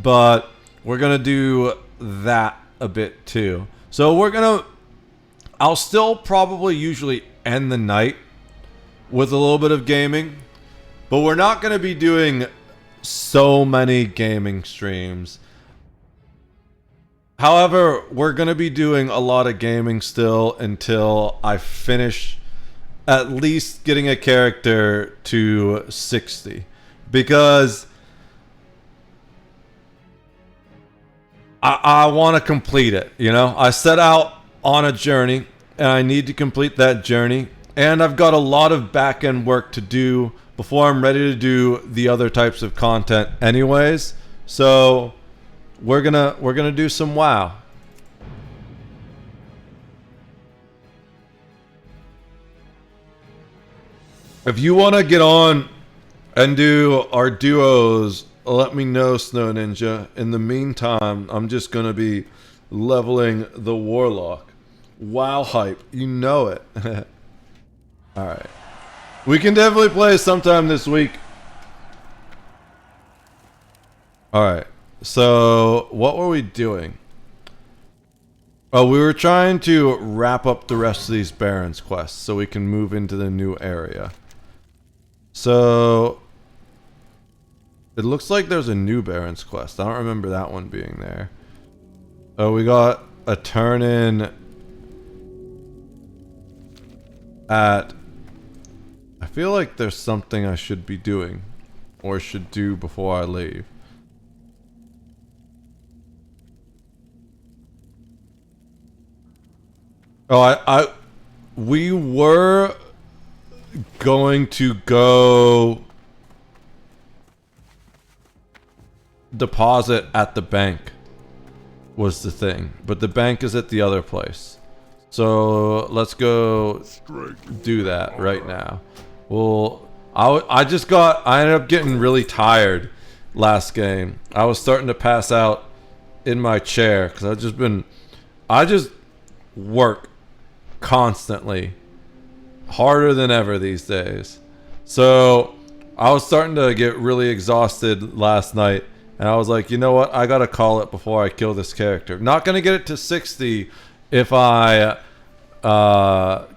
But we're going to do that a bit too. So I'll still probably usually end the night with a little bit of gaming. But we're not going to be doing so many gaming streams. However, we're going to be doing a lot of gaming still until I finish at least getting a character to 60. Because I want to complete it, you know? I set out on a journey and I need to complete that journey. And I've got a lot of back-end work to do before I'm ready to do the other types of content anyways. So we're gonna do some WoW. If you want to get on and do our duos, let me know, Snow Ninja. In the meantime, I'm just gonna be leveling the Warlock. WoW hype, you know it. Alright. We can definitely play sometime this week. Alright. So, what were we doing? Oh, we were trying to wrap up the rest of these Barons quests so we can move into the new area. So, it looks like there's a new Barons quest. I don't remember that one being there. Oh, we got a turn-in at... I feel like there's something I should be doing, or should do before I leave. Oh, we were going to go deposit at the bank was the thing, but the bank is at the other place. So let's go do that right now. Well, I ended up getting really tired last game. I was starting to pass out in my chair because I just work constantly, harder than ever these days. So I was starting to get really exhausted last night, and I was like, you know what? I gotta call it before I kill this character. Not gonna get it to 60 if I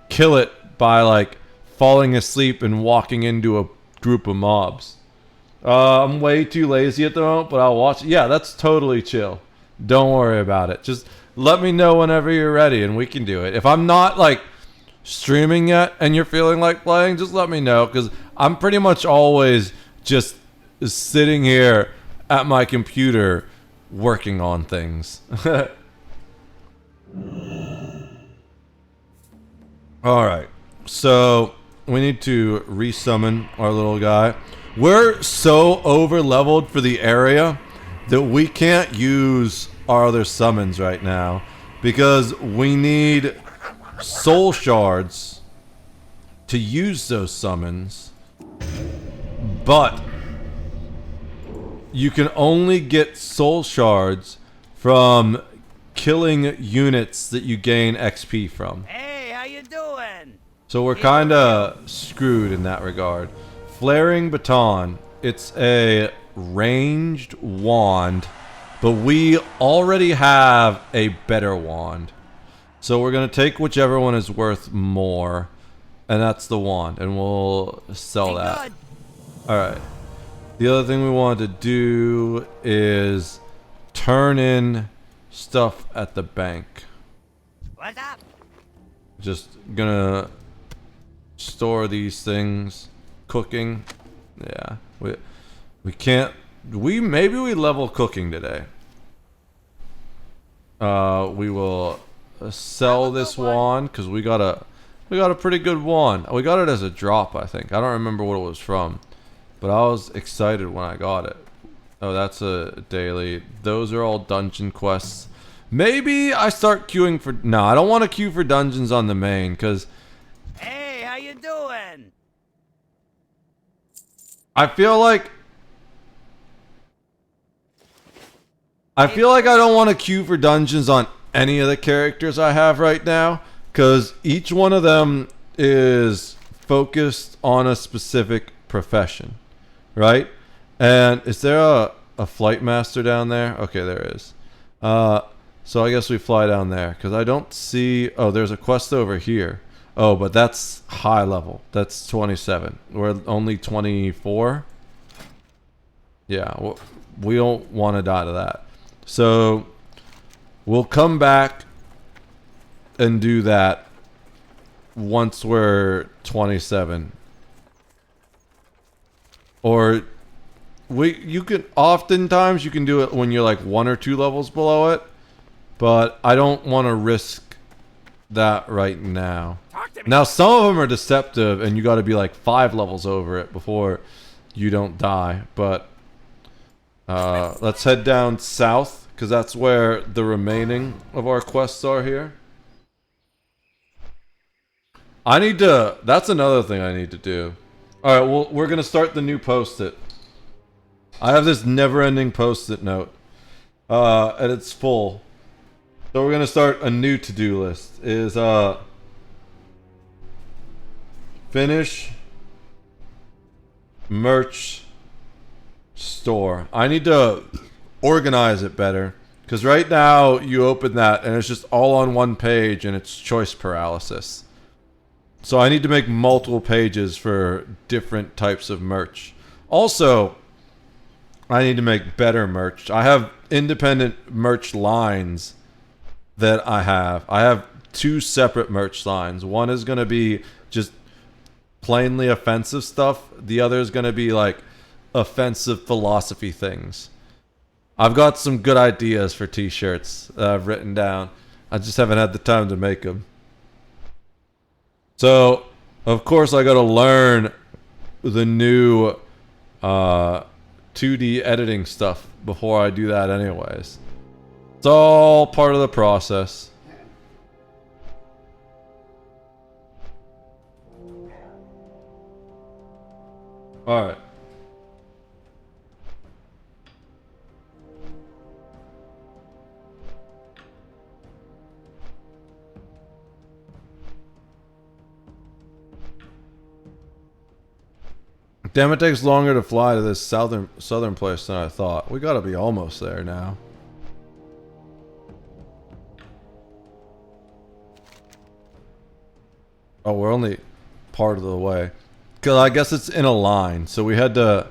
kill it by like falling asleep and walking into a group of mobs. I'm way too lazy at the moment, but I'll watch it. Yeah, that's totally chill. Don't worry about it. Just let me know whenever you're ready and we can do it. If I'm not like streaming yet and you're feeling like playing, just let me know, because I'm pretty much always just sitting here at my computer working on things. Alright, so we need to resummon our little guy. We're so over leveled for the area that we can't use our other summons right now because we need soul shards to use those summons, but you can only get soul shards from killing units that you gain XP from. Hey, how you doing? So we're kinda screwed in that regard. Flaring Baton, it's a ranged wand, but we already have a better wand. So we're gonna take whichever one is worth more, and that's the wand, and we'll sell that. Alright. The other thing we want to do is turn in stuff at the bank. What's up? Just gonna store these things. Cooking. Yeah. We can't. Maybe we level cooking today. We will sell this wand because we got a pretty good wand. We got it as a drop, I think. I don't remember what it was from, but I was excited when I got it. Oh, that's a daily. Those are all dungeon quests. Maybe I start queuing for... No, I don't want to queue for dungeons on the main because Hey, how you doing? I feel like I don't want to queue for dungeons on any of the characters I have right now, because each one of them is focused on a specific profession, right? And is there a flight master down there? Okay, there is. So I guess we fly down there, because I don't see... Oh, there's a quest over here. Oh, but that's high level. That's 27. We're only 24. Yeah, well, we don't want to die to that. So we'll come back and do that once we're 27. Or oftentimes you can do it when you're like 1 or 2 levels below it, but I don't want to risk that right now. Now, some of them are deceptive, and you got to be like 5 levels over it before you don't die. But let's head down south, because that's where the remaining of our quests are here. That's another thing I need to do. All right, well, we're going to start the new post-it. I have this never-ending post-it note, and it's full. So we're going to start a new to-do list. Is finish merch store. I need to organize it better, because right now you open that and it's just all on one page and it's choice paralysis. So I need to make multiple pages for different types of merch. Also, I need to make better merch. I have independent merch lines that I have. I have 2 separate merch lines. One is going to be just plainly offensive stuff. The other is going to be like offensive philosophy things. I've got some good ideas for t-shirts that I've written down. I just haven't had the time to make them. So, of course, I got to learn the new 2D editing stuff before I do that anyways. It's all part of the process. Alright. Damn, it takes longer to fly to this southern place than I thought. We gotta be almost there now. Oh, we're only part of the way. Cause I guess it's in a line, so we had to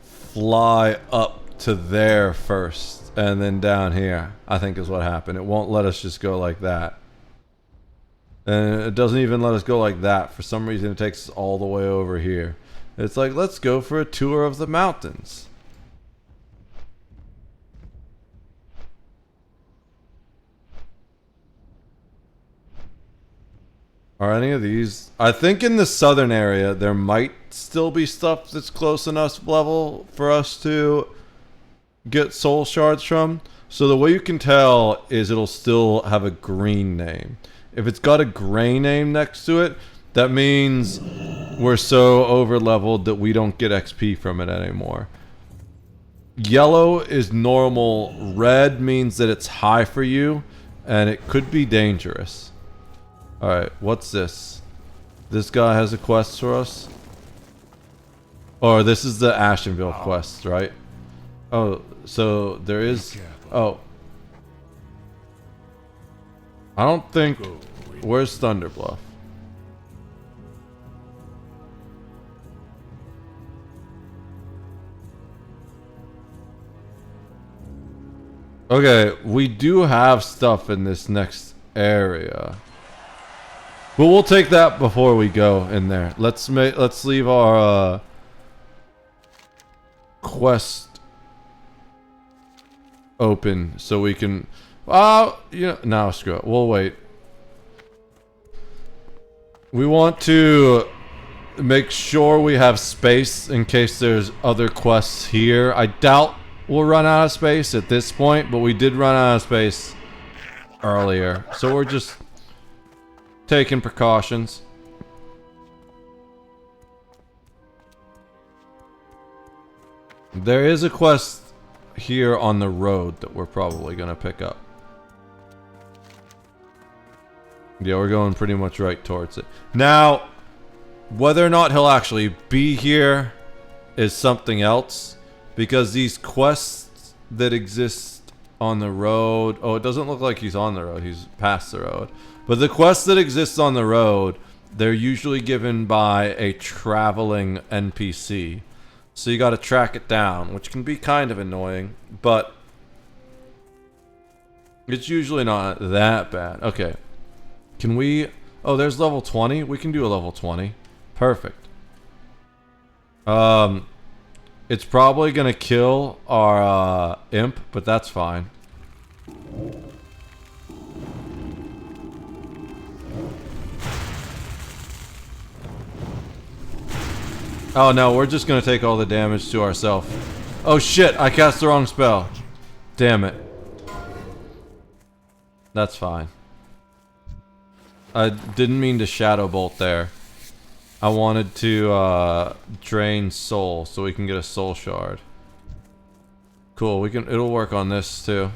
fly up to there first, and then down here, I think is what happened. It won't let us just go like that. And it doesn't even let us go like that. For some reason, it takes us all the way over here. It's like, let's go for a tour of the mountains. Are any of these... I think in the southern area, there might still be stuff that's close enough level for us to get soul shards from. So the way you can tell is it'll still have a green name. If it's got a gray name next to it, that means we're so over leveled that we don't get XP from it anymore. Yellow is normal. Red means that it's high for you, and it could be dangerous. Alright, what's this? This guy has a quest for us? Or this is the Ashenville quest, right? Oh, so there is... Oh. I don't think... Where's Thunderbluff? Okay, we do have stuff in this next area. But we'll take that before we go in there. Let's leave our quest open so we can no, screw it. We'll wait. We want to make sure we have space in case there's other quests here. I doubt we'll run out of space at this point, but we did run out of space earlier. So we're just taking precautions. There is a quest here on the road that we're probably going to pick up. Yeah, we're going pretty much right towards it. Now, whether or not he'll actually be here is something else. Because these quests that exist on the road... Oh, it doesn't look like he's on the road. He's past the road. But the quests that exist on the road, they're usually given by a traveling NPC. So you gotta track it down, which can be kind of annoying, but it's usually not that bad. Okay. Can we... Oh, there's level 20? We can do a level 20. Perfect. It's probably gonna kill our imp, but that's fine. Oh no, we're just gonna take all the damage to ourselves. Oh shit, I cast the wrong spell. Damn it. That's fine. I didn't mean to Shadow Bolt there. I wanted to drain soul so we can get a soul shard. Cool, we can. It'll work on this too.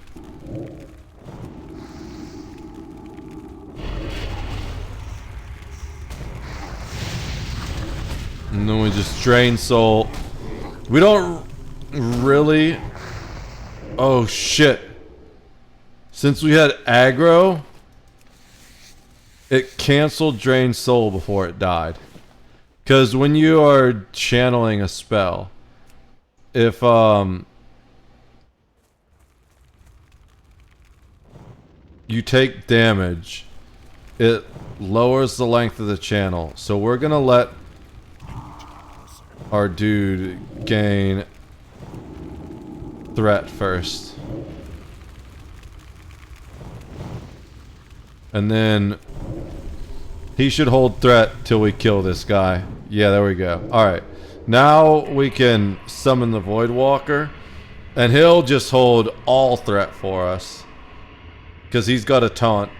And then we just drain soul. We don't really... Oh shit. Since we had aggro, it canceled drain soul before it died. Because when you are channeling a spell, if you take damage, it lowers the length of the channel. So we're gonna let our dude gain threat first. And then he should hold threat till we kill this guy. Yeah, there we go. Alright. Now we can summon the Void Walker, and he'll just hold all threat for us. Because he's got a taunt.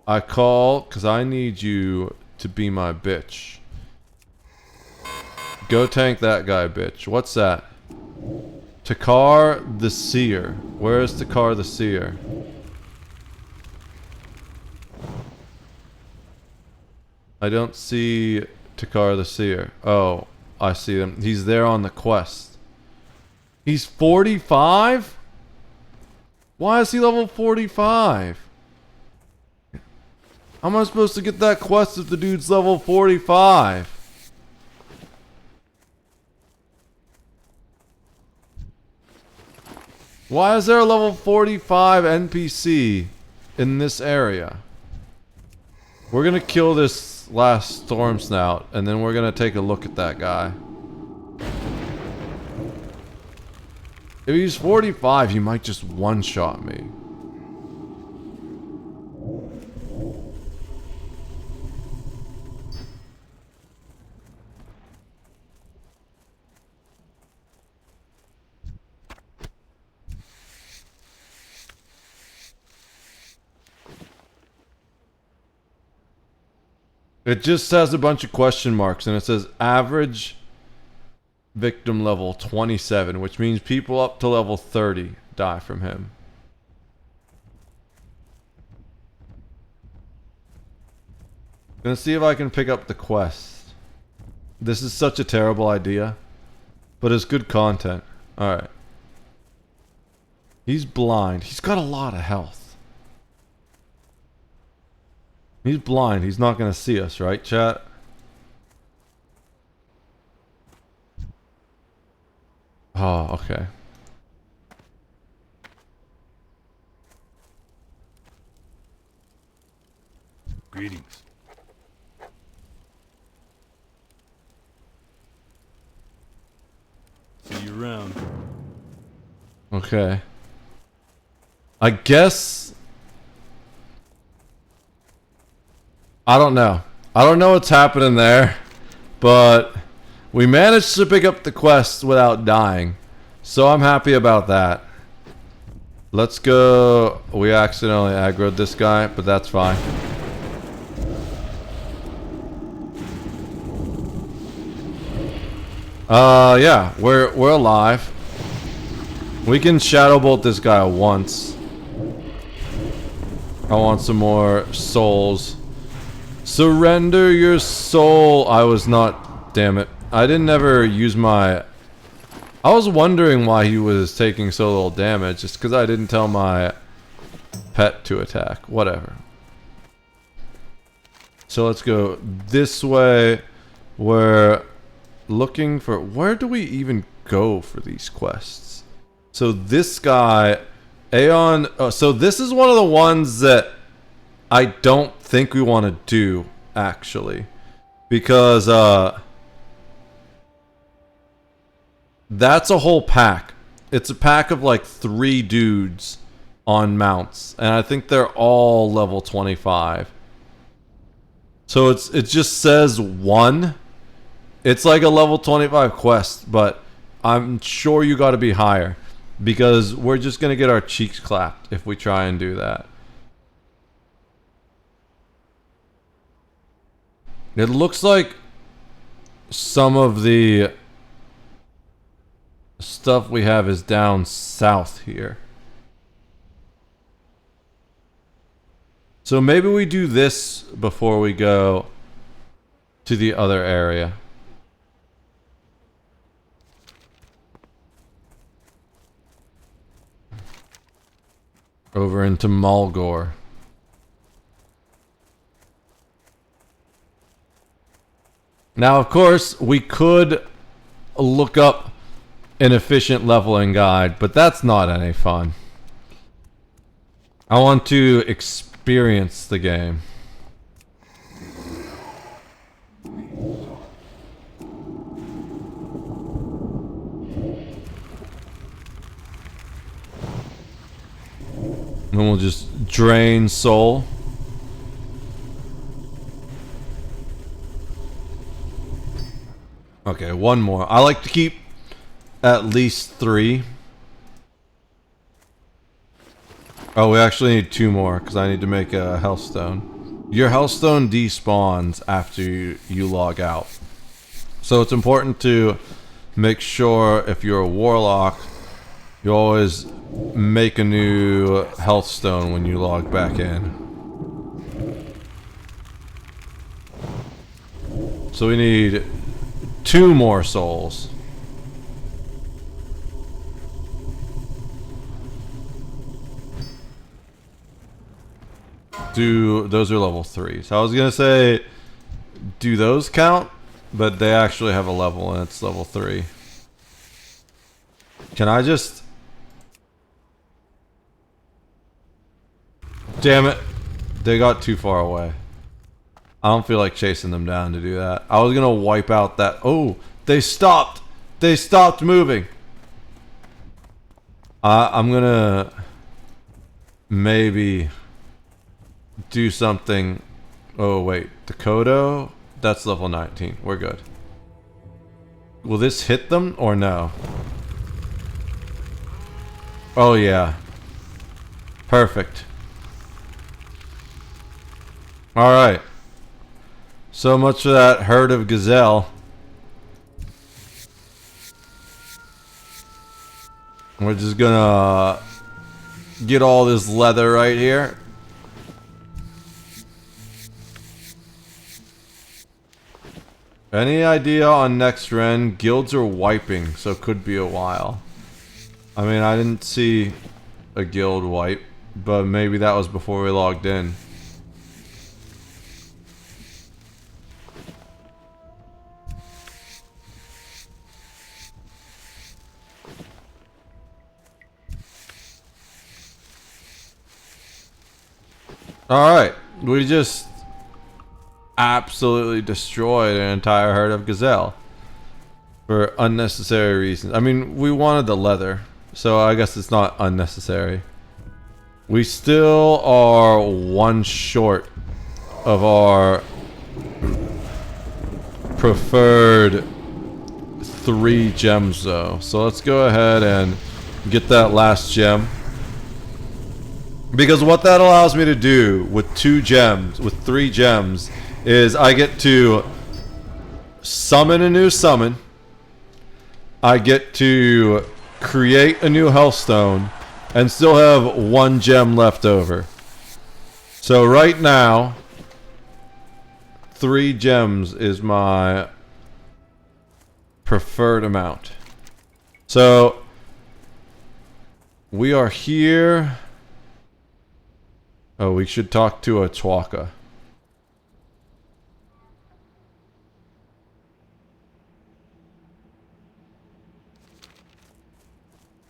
I call because I need you to be my bitch. Go tank that guy, bitch. What's that? Takar the Seer. Where is Takar the Seer? I don't see Takar the Seer. Oh, I see him. He's there on the quest. He's 45? Why is he level 45? How am I supposed to get that quest if the dude's level 45? Why is there a level 45 NPC in this area? We're gonna kill this last Storm Snout, and then we're gonna take a look at that guy. If he's 45, he might just one-shot me. It just has a bunch of question marks, and it says average victim level 27, which means people up to level 30 die from him. Gonna see if I can pick up the quest. This is such a terrible idea, but it's good content. Alright. He's blind. He's got a lot of health. He's blind. He's not gonna see us, right, chat? Oh, okay. Greetings. See you around. Okay. I guess... I don't know. I don't know what's happening there, but we managed to pick up the quest without dying, so I'm happy about that. Let's go. We accidentally aggroed this guy, but that's fine. Yeah, we're alive. We can Shadow Bolt this guy once. I want some more souls. Surrender your soul. I was not... Damn it. I didn't ever use my... I was wondering why he was taking so little damage. Just because I didn't tell my pet to attack. Whatever. So let's go this way. We're looking for... Where do we even go for these quests? So this guy... Aeon... so this is one of the ones that I don't think we want to do, actually. Because, that's a whole pack. It's a pack of like 3 dudes on mounts. And I think they're all level 25. So it just says 1. It's like a level 25 quest, but I'm sure you gotta be higher. Because we're just gonna get our cheeks clapped if we try and do that. It looks like some of the stuff we have is down south here. So maybe we do this before we go to the other area. Over into Malgor. Now, of course, we could look up an efficient leveling guide, but that's not any fun. I want to experience the game. And we'll just drain soul. Okay, one more. I like to keep at least 3. Oh, we actually need 2 more because I need to make a Healthstone. Your Healthstone despawns after you log out. So it's important to make sure if you're a Warlock, you always make a new Healthstone when you log back in. So we need 2 more souls. Those are level 3s. I was gonna say, do those count? But they actually have a level and it's level 3. Can I just... Damn it. They got too far away. I don't feel like chasing them down to do that. I was gonna wipe out that... Oh! They stopped! They stopped moving! I'm gonna... maybe... do something... Oh wait. The Kodo? That's level 19. We're good. Will this hit them or no? Oh yeah. Perfect. Alright. So much for that herd of gazelle. We're just gonna get all this leather right here. Any idea on next Ren? Guilds are wiping, so it could be a while. I mean, I didn't see a guild wipe, but maybe that was before we logged in. Alright, we just absolutely destroyed an entire herd of gazelle for unnecessary reasons. I mean, we wanted the leather, so I guess it's not unnecessary. We still are 1 short of our preferred 3 gems though. So let's go ahead and get that last gem. Because what that allows me to do with 2 gems, with 3 gems, is I get to summon a new summon. I get to create a new Healthstone and still have 1 gem left over. So right now, 3 gems is my preferred amount. So we are here. Oh, we should talk to a Twaka.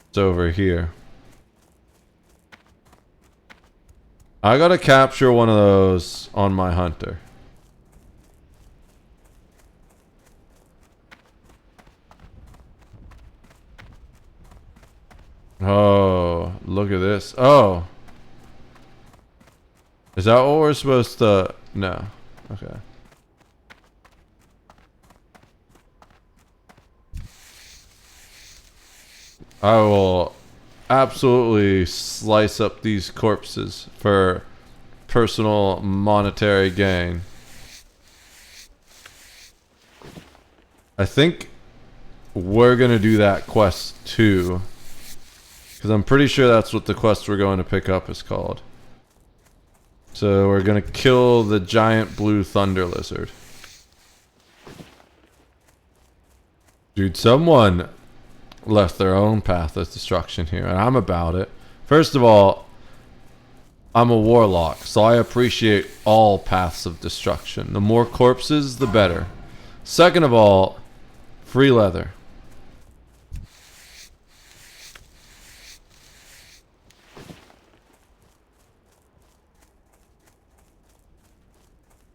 It's over here. I gotta capture one of those on my hunter. Oh, look at this. Oh. Is that what we're supposed to... No. Okay. I will absolutely slice up these corpses for personal monetary gain. I think we're gonna do that quest too, because I'm pretty sure that's what the quest we're going to pick up is called. So we're gonna kill the giant blue thunder lizard. Dude, someone left their own path of destruction here, and I'm about it. First of all, I'm a warlock, so I appreciate all paths of destruction. The more corpses, the better. Second of all, free leather.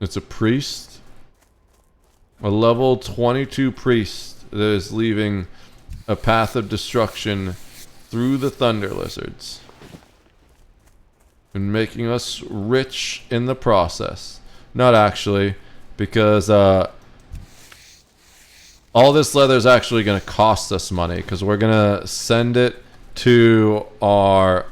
It's a priest. A level 22 priest that is leaving a path of destruction through the thunder lizards. And making us rich in the process. Not actually, because all this leather is actually going to cost us money because we're going to send it to our...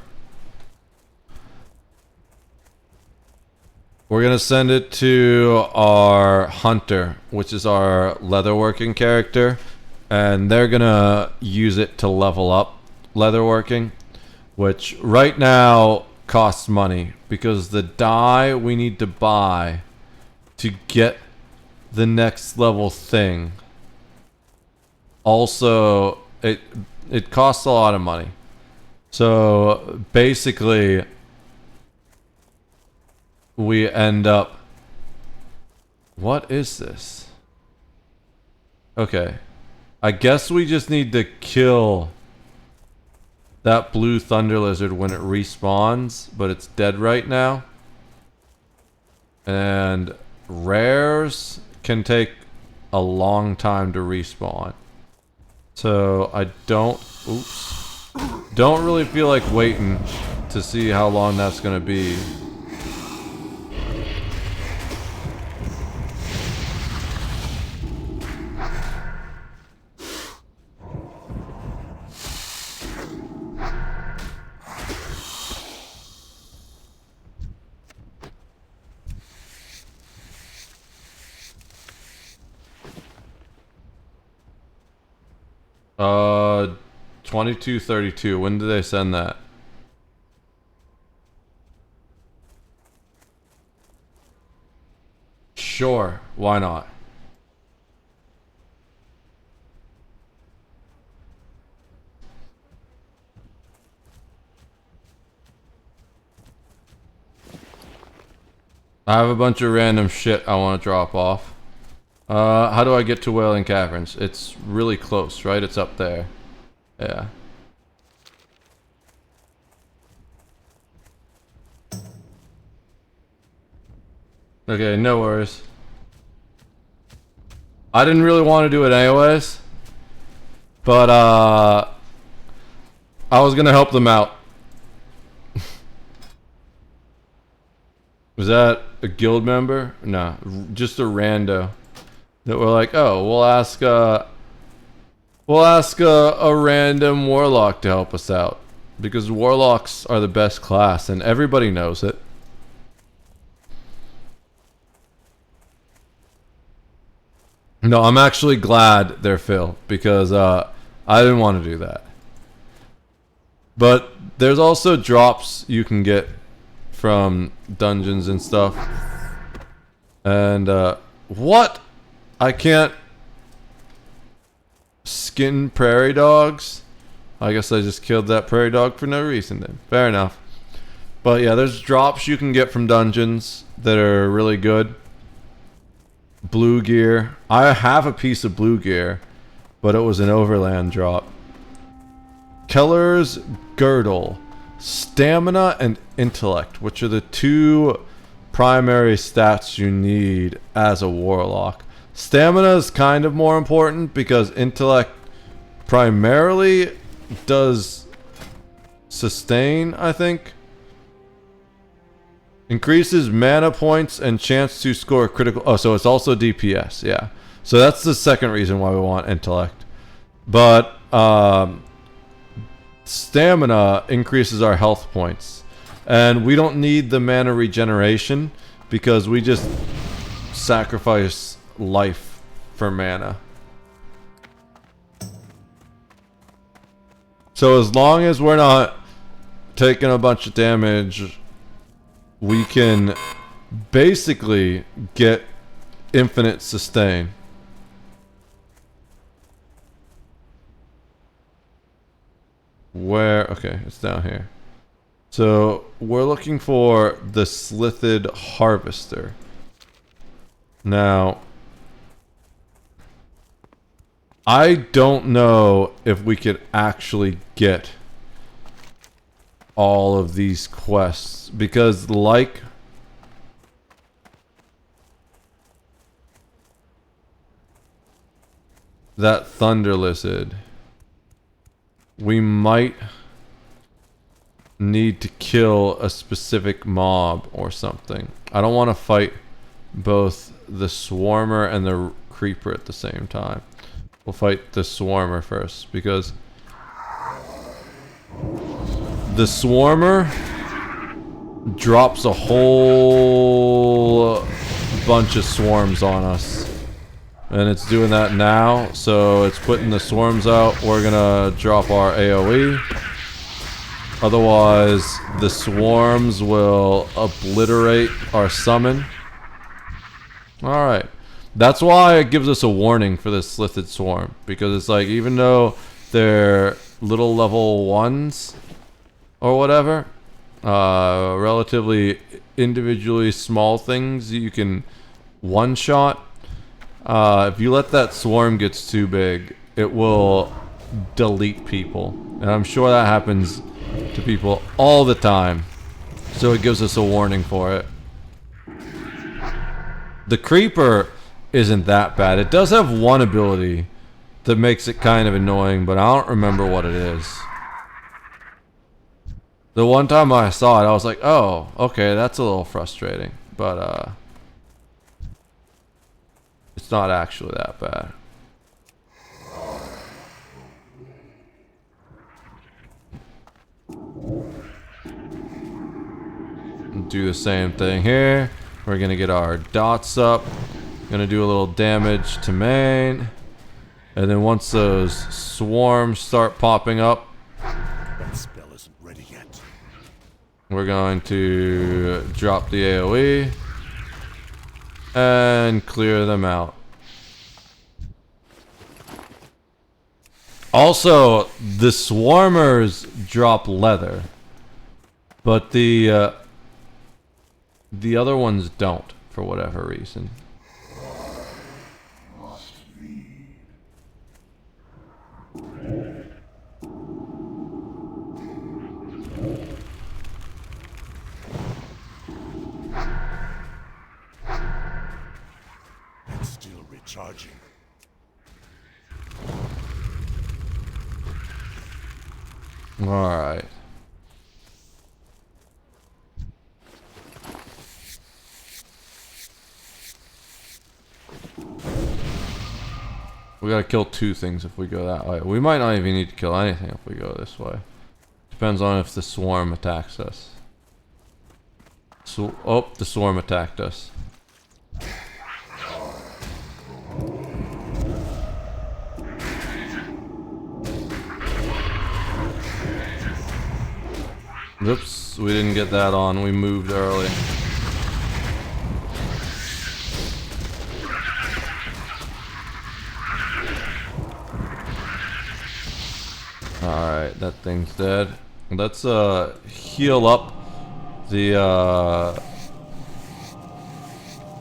We're going to send it to our hunter, which is our leatherworking character. And they're going to use it to level up leatherworking, which right now costs money because the dye we need to buy to get the next level thing also it costs a lot of money. So basically we end up... What is this? Okay. I guess we just need to kill that blue thunder lizard when it respawns, but it's dead right now. And rares can take a long time to respawn. So I don't really feel like waiting to see how long that's gonna be. Uh, 2232. When did they send that? Sure, why not? I have a bunch of random shit I want to drop off. How do I get to Wailing Caverns? It's really close, right? It's up there. Yeah. Okay, no worries. I didn't really want to do it anyways. But, I was gonna help them out. Was that a guild member? No, just a rando. That we're like, oh, we'll ask a random warlock to help us out. Because warlocks are the best class and everybody knows it. No, I'm actually glad they're Phil because I didn't want to do that. But there's also drops you can get from dungeons and stuff. And what? I can't skin prairie dogs? I guess I just killed that prairie dog for no reason then. Fair enough. But yeah, there's drops you can get from dungeons that are really good. Blue gear. I have a piece of blue gear, but it was an overland drop. Keller's girdle. Stamina and intellect, which are the two primary stats you need as a warlock. Stamina is kind of more important because intellect primarily does sustain, I think. Increases mana points and chance to score critical... Oh, so it's also DPS, yeah. So that's the second reason why we want intellect. But stamina increases our health points. And we don't need the mana regeneration because we just sacrifice life for mana. So as long as we're not taking a bunch of damage, we can basically get infinite sustain. Where? Okay, it's down here. So we're looking for the Slithid Harvester. Now, I don't know if we could actually get all of these quests because like that thunder lizard, we might need to kill a specific mob or something. I don't want to fight both the swarmer and the creeper at the same time. We'll fight the Swarmer first, because the Swarmer drops a whole bunch of swarms on us. And it's doing that now, so it's putting the swarms out. We're gonna drop our AoE. Otherwise, the swarms will obliterate our summon. Alright. That's why it gives us a warning for this Slithid Swarm. Because it's like, even though they're little level 1s or whatever, relatively individually small things you can one-shot. If you let that swarm get too big, it will delete people. And I'm sure that happens to people all the time. So it gives us a warning for it. The Creeper isn't that bad. It does have one ability that makes it kind of annoying, but I don't remember what it is. The one time I saw it, I was like, oh, okay, that's a little frustrating. But, it's not actually that bad. Do the same thing here. We're gonna get our dots up. Gonna do a little damage to main. And then once those swarms start popping up, That spell isn't ready yet. we're going to drop the AoE and clear them out. Also, the swarmers drop leather, but the other ones don't, for whatever reason. It's still recharging. Alright. We gotta kill two things if we go that way. We might not even need to kill anything if we go this way. Depends on if the swarm attacks us. Oh, the swarm attacked us. Oops, we didn't get that on. We moved early. Alright, that thing's dead. Let's heal up the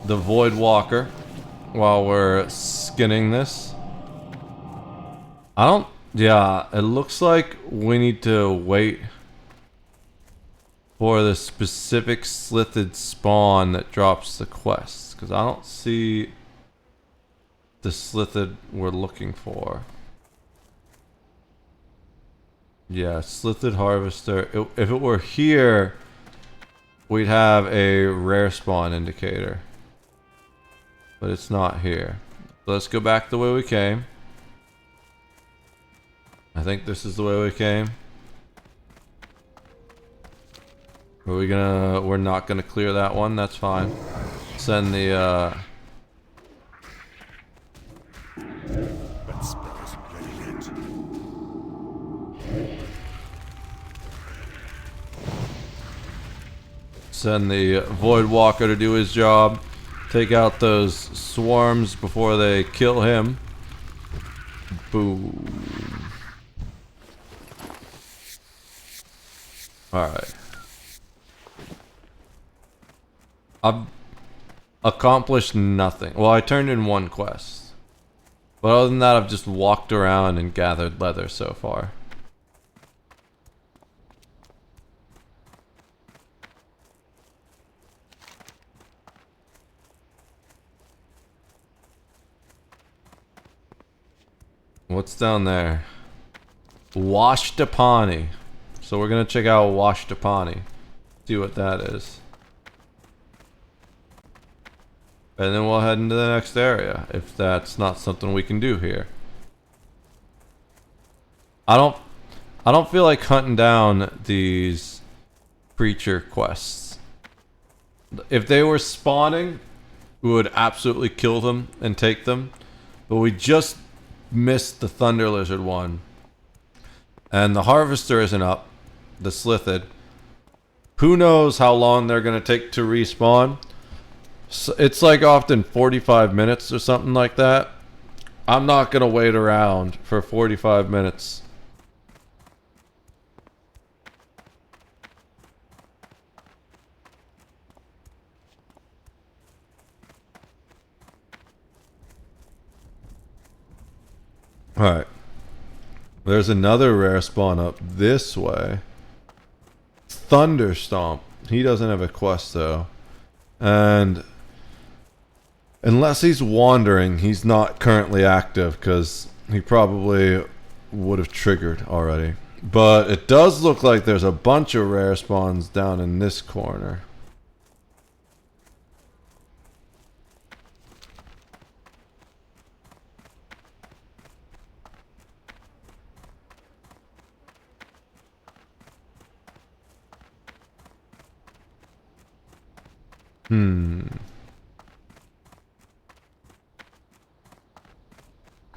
Void Walker while we're skinning this. Yeah, it looks like we need to wait for the specific Slithid spawn that drops the quests, because I don't see the Slithid we're looking for. Yeah, Slithid Harvester. If it were here, we'd have a rare spawn indicator. But it's not here. So let's go back the way we came. I think this is the way we came. We're not gonna clear that one, that's fine. Send the That spell isn't ready yet. send the Void Walker to do his job. Take out those swarms before they kill him. Boom. Alright. I've accomplished nothing. Well, I turned in one quest. But other than that, I've just walked around and gathered leather so far. What's down there? Washtapani. So we're gonna check out Washtapani. See what that is. And then we'll head into the next area, if that's not something we can do here. I don't feel like hunting down these creature quests. If they were spawning, we would absolutely kill them and take them. But we just missed the Thunder Lizard one. And the Harvester isn't up. The Slithid. Who knows how long they're going to take to respawn. So it's like often 45 minutes or something like that. I'm not going to wait around for 45 minutes. Alright. There's another rare spawn up this way. Thunderstomp. He doesn't have a quest though. And unless he's wandering, he's not currently active because he probably would have triggered already. But it does look like there's a bunch of rare spawns down in this corner.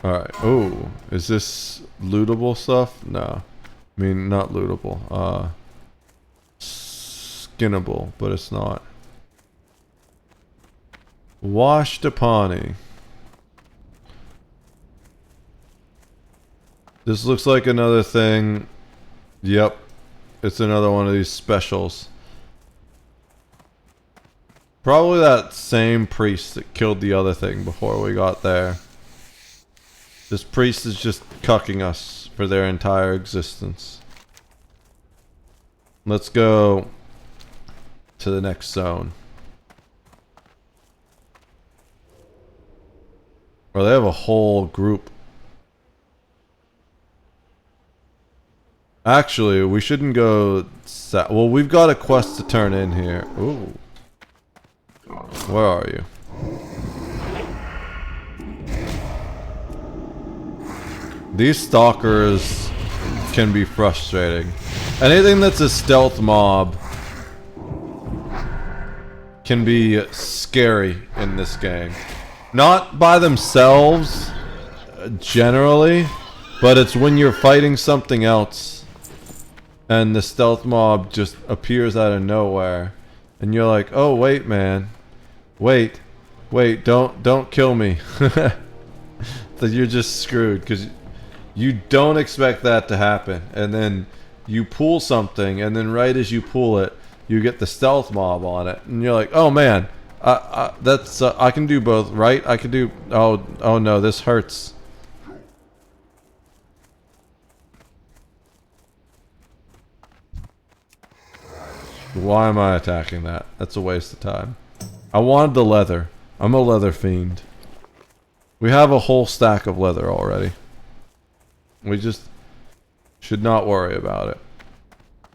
Alright. Oh, is this lootable stuff? No. I mean, not lootable. Skinnable, but it's not. Washtapani. This looks like another thing. Yep. It's another one of these specials. Probably that same priest that killed the other thing before we got there. This priest is just cucking us for their entire existence. Let's go to the next zone. Or they have a whole group. Actually, we shouldn't go... Well, we've got a quest to turn in here. Ooh. Where are you? These stalkers can be frustrating. Anything that's a stealth mob can be scary in this game. Not by themselves, generally, but it's when you're fighting something else and the stealth mob just appears out of nowhere and you're like, oh wait man, wait, don't kill me. That you're just screwed because you don't expect that to happen, and then you pull something, and then right as you pull it, you get the stealth mob on it, and you're like, "Oh man, that's I can do both, right? I can do. Oh no, this hurts." Why am I attacking that? That's a waste of time. I wanted the leather. I'm a leather fiend. We have a whole stack of leather already. We just should not worry about it.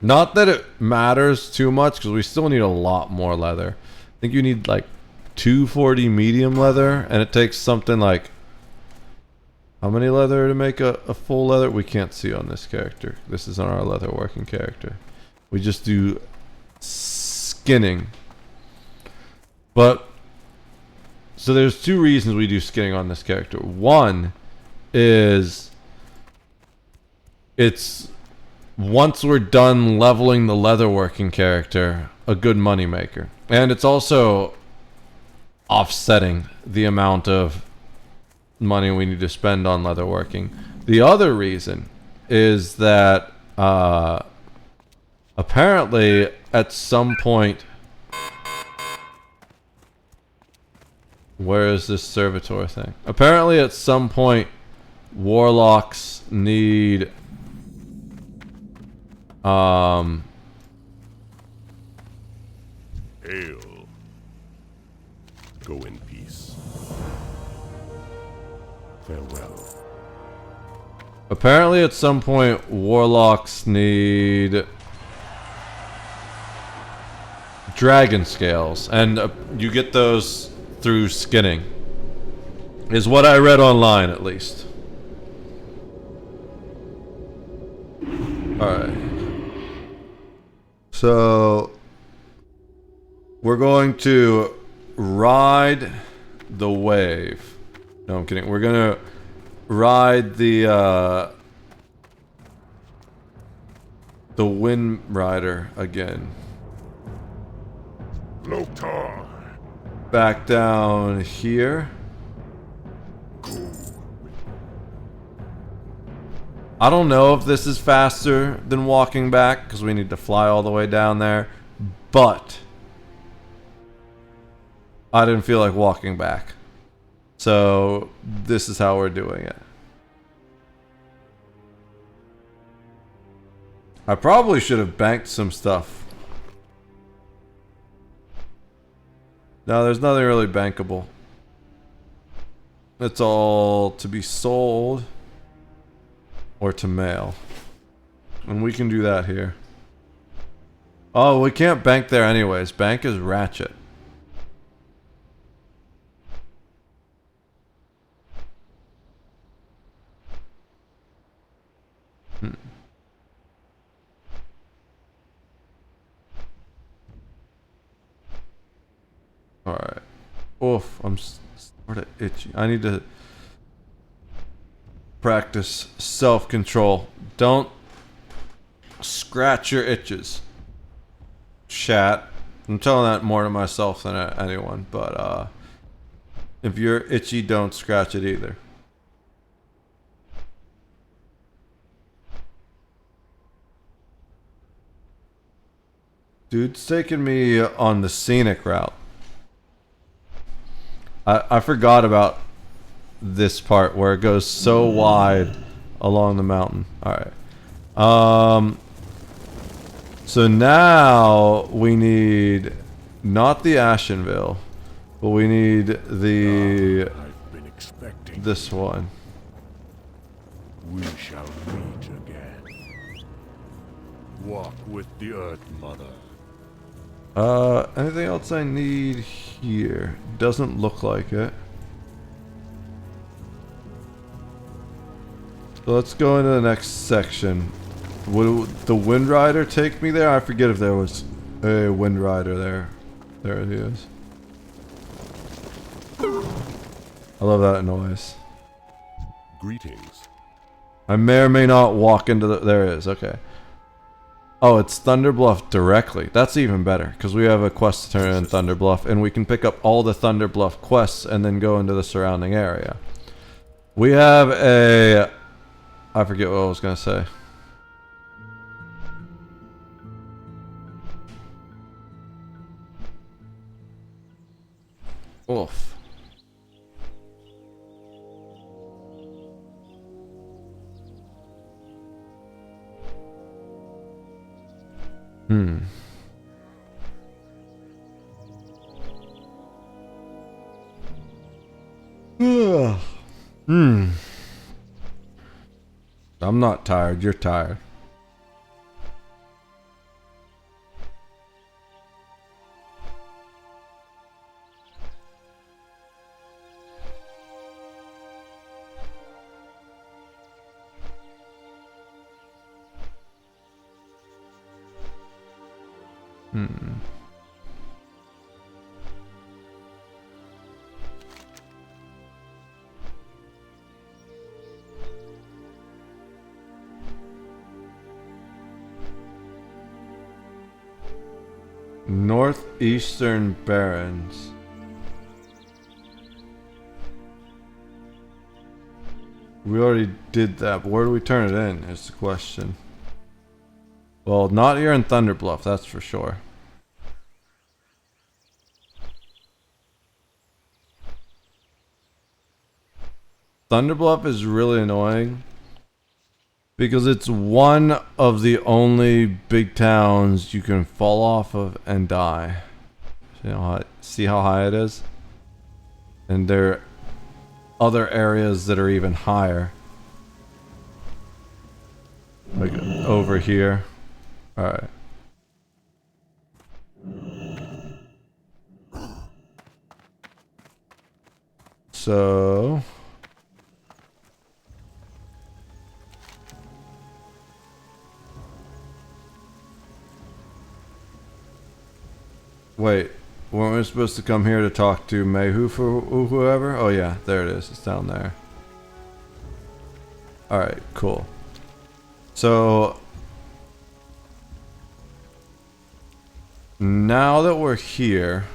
Not that it matters too much, because we still need a lot more leather. I think you need like 240 medium leather, and it takes something like... How many leather to make a full leather? We can't see on this character. This is on our leather working character. We just do skinning. But... So there's two reasons we do skinning on this character. One is... It's, once we're done leveling the leatherworking character, a good money maker. And it's also offsetting the amount of money we need to spend on leatherworking. The other reason is that apparently at some point... Where is this servitor thing? Apparently at some point warlocks need... Hail. Go in peace. Farewell. Apparently at some point warlocks need dragon scales, and you get those through skinning, is what I read online at least. Alright. So we're going to ride the wave. No, I'm kidding. We're gonna ride the Wind Rider again. Loktar. Back down here. I don't know if this is faster than walking back because we need to fly all the way down there, but I didn't feel like walking back. So this is how we're doing it. I probably should have banked some stuff. No, there's nothing really bankable. It's all to be sold or to mail. And we can do that here. Oh, we can't bank there anyways. Bank is ratchet. Alright. Oof, I'm sort of itchy. I need to practice self-control. Don't scratch your itches. Chat. I'm telling that more to myself than anyone, but if you're itchy, don't scratch it either. Dude's taking me on the scenic route. I forgot about this part where it goes so wide along the mountain. Alright. So now we need not the Ashenville, but we need the I've been expecting. this one. We shall meet again. Walk with the Earth Mother. Anything else I need here? Doesn't look like it. So let's go into the next section. Would the Wind Rider take me there? I forget if there was a Wind Rider there. There it is. I love that noise. Greetings. I may or may not walk into the... There it is, okay. Oh, it's Thunderbluff directly. That's even better, because we have a quest to turn in Thunderbluff, and we can pick up all the Thunderbluff quests and then go into the surrounding area. We have a... I forget what I was going to say. Oof. Hmm. Hmm. I'm not tired. You're tired. Hmm. Northeastern Barrens. We already did that, but where do we turn it in is the question. Well, not here in Thunderbluff, that's for sure. Thunderbluff is really annoying because it's one of the only big towns you can fall off of and die. See how high it is? And there are other areas that are even higher. Like over here. Alright. So... Wait, weren't we supposed to come here to talk to Mayhu for whoever? Oh yeah, there it is. It's down there. Alright, cool. So now that we're here,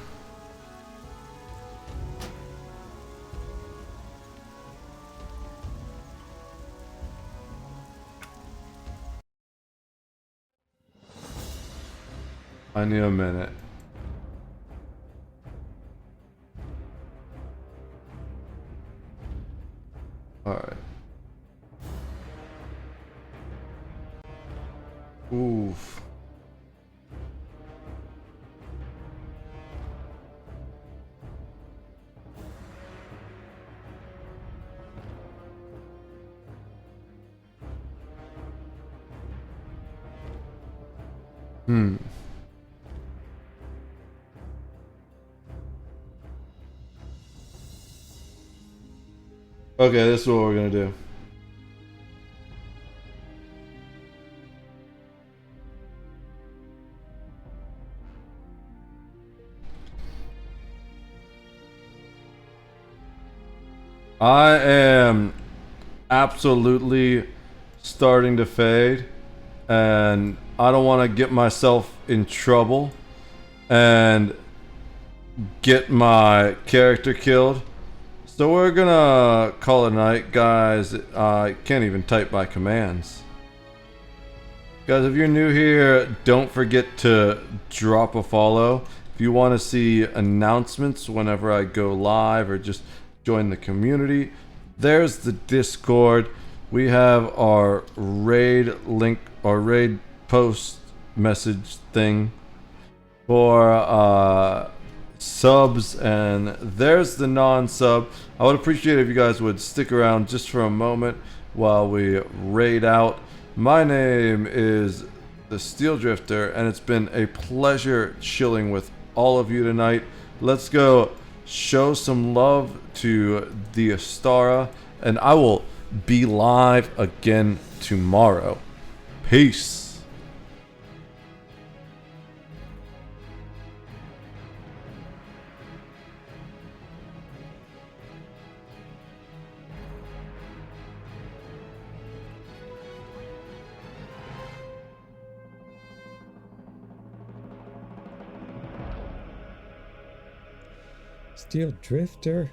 I need a minute. Alright. Oof. Okay, this is what we're gonna do. I am absolutely starting to fade, and I don't want to get myself in trouble and get my character killed. So we're gonna call it a night, guys. I can't even type my commands. Guys, if you're new here, don't forget to drop a follow. If you want to see announcements whenever I go live or just join the community, there's the Discord. We have our raid link, our raid post message thing for subs, and there's the non-sub. I would appreciate it if you guys would stick around just for a moment while we raid out. My name is the Steel Drifter, and it's been a pleasure chilling with all of you tonight. Let's go show some love to the Astara, and I will be live again tomorrow. Peace. Steel Drifter?